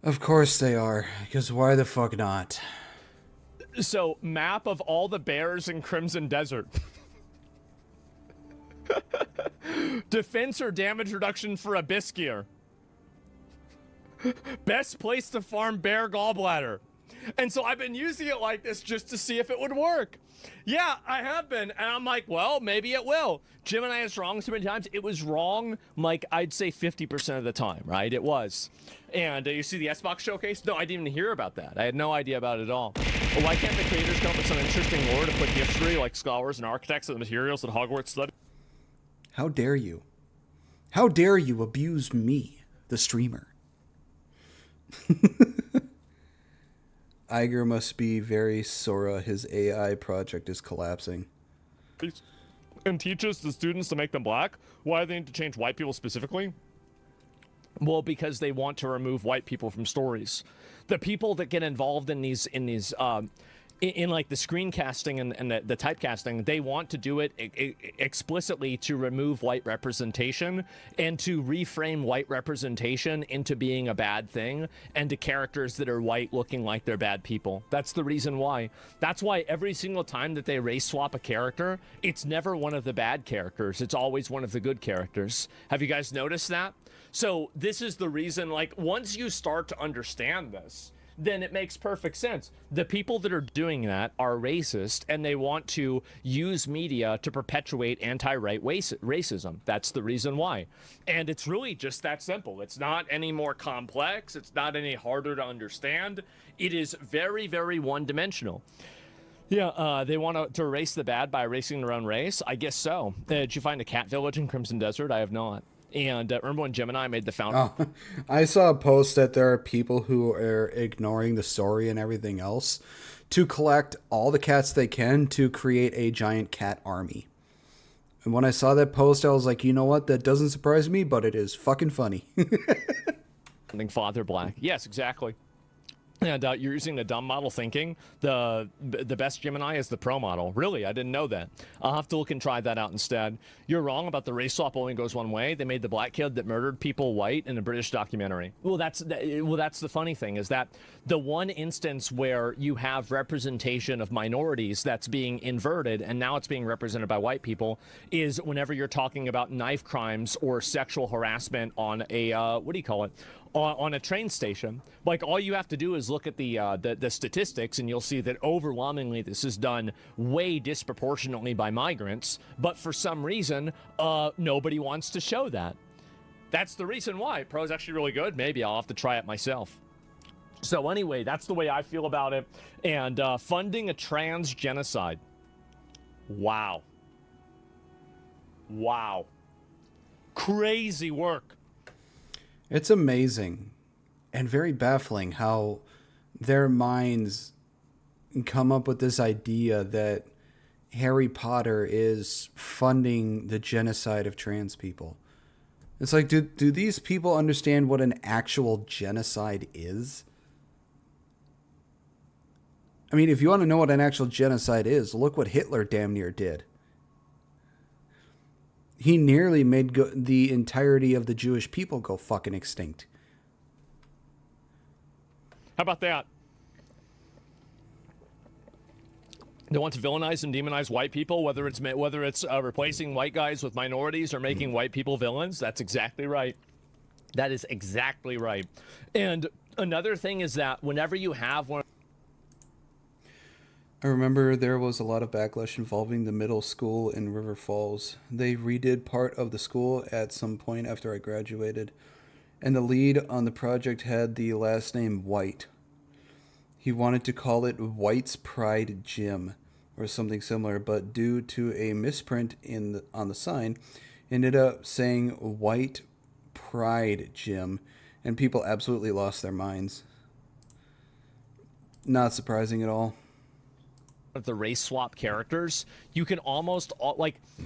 Of course they are, because why the fuck not? So, map of all the bears in Crimson Desert. Defense or damage reduction for Abyskier. Best place to farm bear gallbladder. And so I've been using it like this just to see if it would work. Yeah, I have been. And I'm like, well, maybe it will. Gemini is wrong so many times. It was wrong, I'd say 50% of the time, right? It was. And you see the Xbox showcase? No, I didn't even hear about that. I had no idea about it at all. Well, why can't the creators come up with some interesting lore to put history, like scholars and architects and the materials that Hogwarts study? How dare you? How dare you abuse me, the streamer? Iger must be very Sora. His AI project is collapsing. And teaches the students to make them black? Why do they need to change white people specifically? Well, because they want to remove white people from stories. The people that get involved in these like the screencasting and the typecasting, they want to do it explicitly to remove white representation and to reframe white representation into being a bad thing and to characters that are white looking like they're bad people. That's the reason why. That's why every single time that they race swap a character, it's never one of the bad characters. It's always one of the good characters. Have you guys noticed that? So this is the reason, once you start to understand this, then it makes perfect sense. The people that are doing that are racist, and they want to use media to perpetuate anti-right racism. That's the reason why. And it's really just that simple. It's not any more complex. It's not any harder to understand. It is very, very one-dimensional. Yeah, they want to erase the bad by erasing their own race? I guess so. Did you find a cat village in Crimson Desert? I have not. And remember when Gemini made the fountain? Oh, I saw a post that there are people who are ignoring the story and everything else to collect all the cats they can to create a giant cat army. And when I saw that post, I was like, you know what? That doesn't surprise me, but it is fucking funny. Father Black. Yes, exactly. And you're using the dumb model thinking. The best Gemini is the pro model. Really, I didn't know that. I'll have to look and try that out instead. You're wrong about the race swap only goes one way. They made the black kid that murdered people white in a British documentary. Well, that's the funny thing, is that the one instance where you have representation of minorities that's being inverted, and now it's being represented by white people, is whenever you're talking about knife crimes or sexual harassment on a what do you call it? On a train station. Like, all you have to do is look at the statistics, and you'll see that overwhelmingly this is done way disproportionately by migrants, but for some reason nobody wants to show that. That's the reason why. Pro is actually really good. Maybe I'll have to try it myself. So anyway, that's the way I feel about it. And funding a trans genocide. Wow. Crazy work. It's amazing and very baffling how their minds come up with this idea that Harry Potter is funding the genocide of trans people. It's like, do these people understand what an actual genocide is? I mean, if you want to know what an actual genocide is, look what Hitler damn near did. He nearly made the entirety of the Jewish people go fucking extinct. How about that? They want to villainize and demonize white people, whether it's replacing white guys with minorities or making white people villains. That's exactly right. That is exactly right. And another thing is that whenever you have one... I remember there was a lot of backlash involving the middle school in River Falls. They redid part of the school at some point after I graduated, and the lead on the project had the last name White. He wanted to call it White's Pride Gym or something similar, but due to a misprint on the sign, ended up saying White Pride Gym, and people absolutely lost their minds. Not surprising at all. Of the race swap characters, you can almost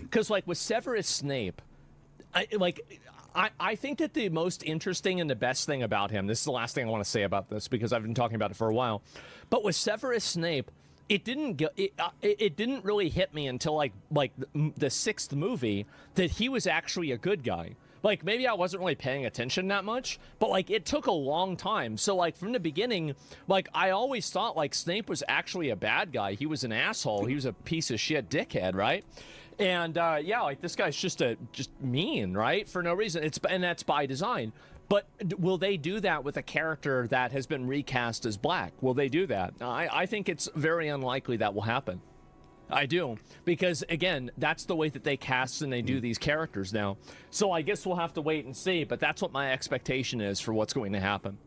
because with Severus Snape, I think that the most interesting and the best thing about him, this is the last thing I want to say about this because I've been talking about it for a while, but with Severus Snape, it didn't really hit me until like the sixth movie that he was actually a good guy. Like, maybe I wasn't really paying attention that much, but, like, it took a long time. So, like, from the beginning, like, I always thought, like, Snape was actually a bad guy. He was an asshole. He was a piece of shit dickhead, right? And, yeah, like, this guy's just mean, right? For no reason. And that's by design. But will they do that with a character that has been recast as black? Will they do that? I think it's very unlikely that will happen. I do, because again, that's the way that they cast and they do these characters now. So I guess we'll have to wait and see, but that's what my expectation is for what's going to happen.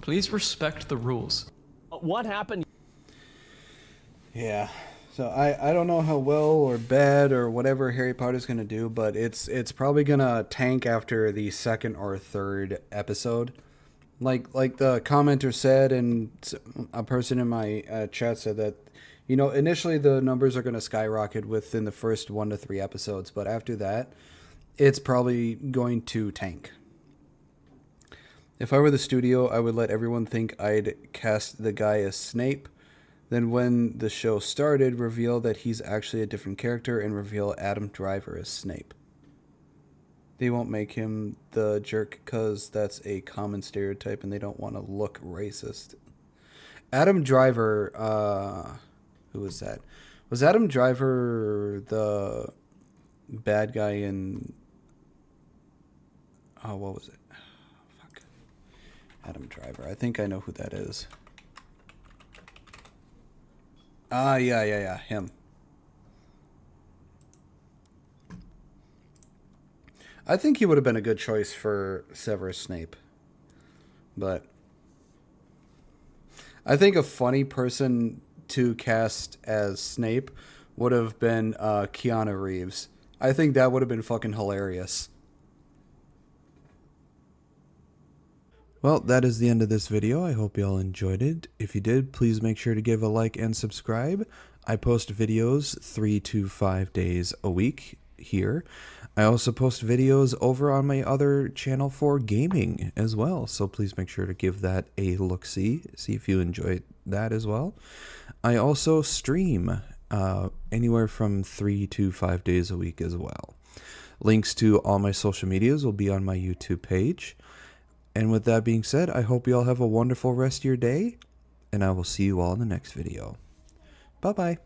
Please respect the rules. What happened? Yeah. So I don't know how well or bad or whatever Harry Potter's going to do, but it's probably going to tank after the second or third episode. Like the commenter said, and a person in my chat said that, you know, initially the numbers are going to skyrocket within the first 1 to 3 episodes, but after that, it's probably going to tank. If I were the studio, I would let everyone think I'd cast the guy as Snape, then when the show started, reveal that he's actually a different character and reveal Adam Driver as Snape. They won't make him the jerk because that's a common stereotype and they don't want to look racist. Adam Driver, who was that? Was Adam Driver the bad guy in... Oh, what was it? Fuck. Adam Driver. I think I know who that is. Ah, yeah, him. I think he would have been a good choice for Severus Snape. But I think a funny person to cast as Snape would have been Keanu Reeves. I think that would have been fucking hilarious. Well, that is the end of this video. I hope you all enjoyed it. If you did, please make sure to give a like and subscribe. I post videos 3 to 5 days a week here. I also post videos over on my other channel for gaming as well, so please make sure to give that a look-see, see if you enjoy that as well. I also stream anywhere from 3 to 5 days a week as well. Links to all my social medias will be on my YouTube page. And with that being said, I hope you all have a wonderful rest of your day, and I will see you all in the next video. Bye-bye.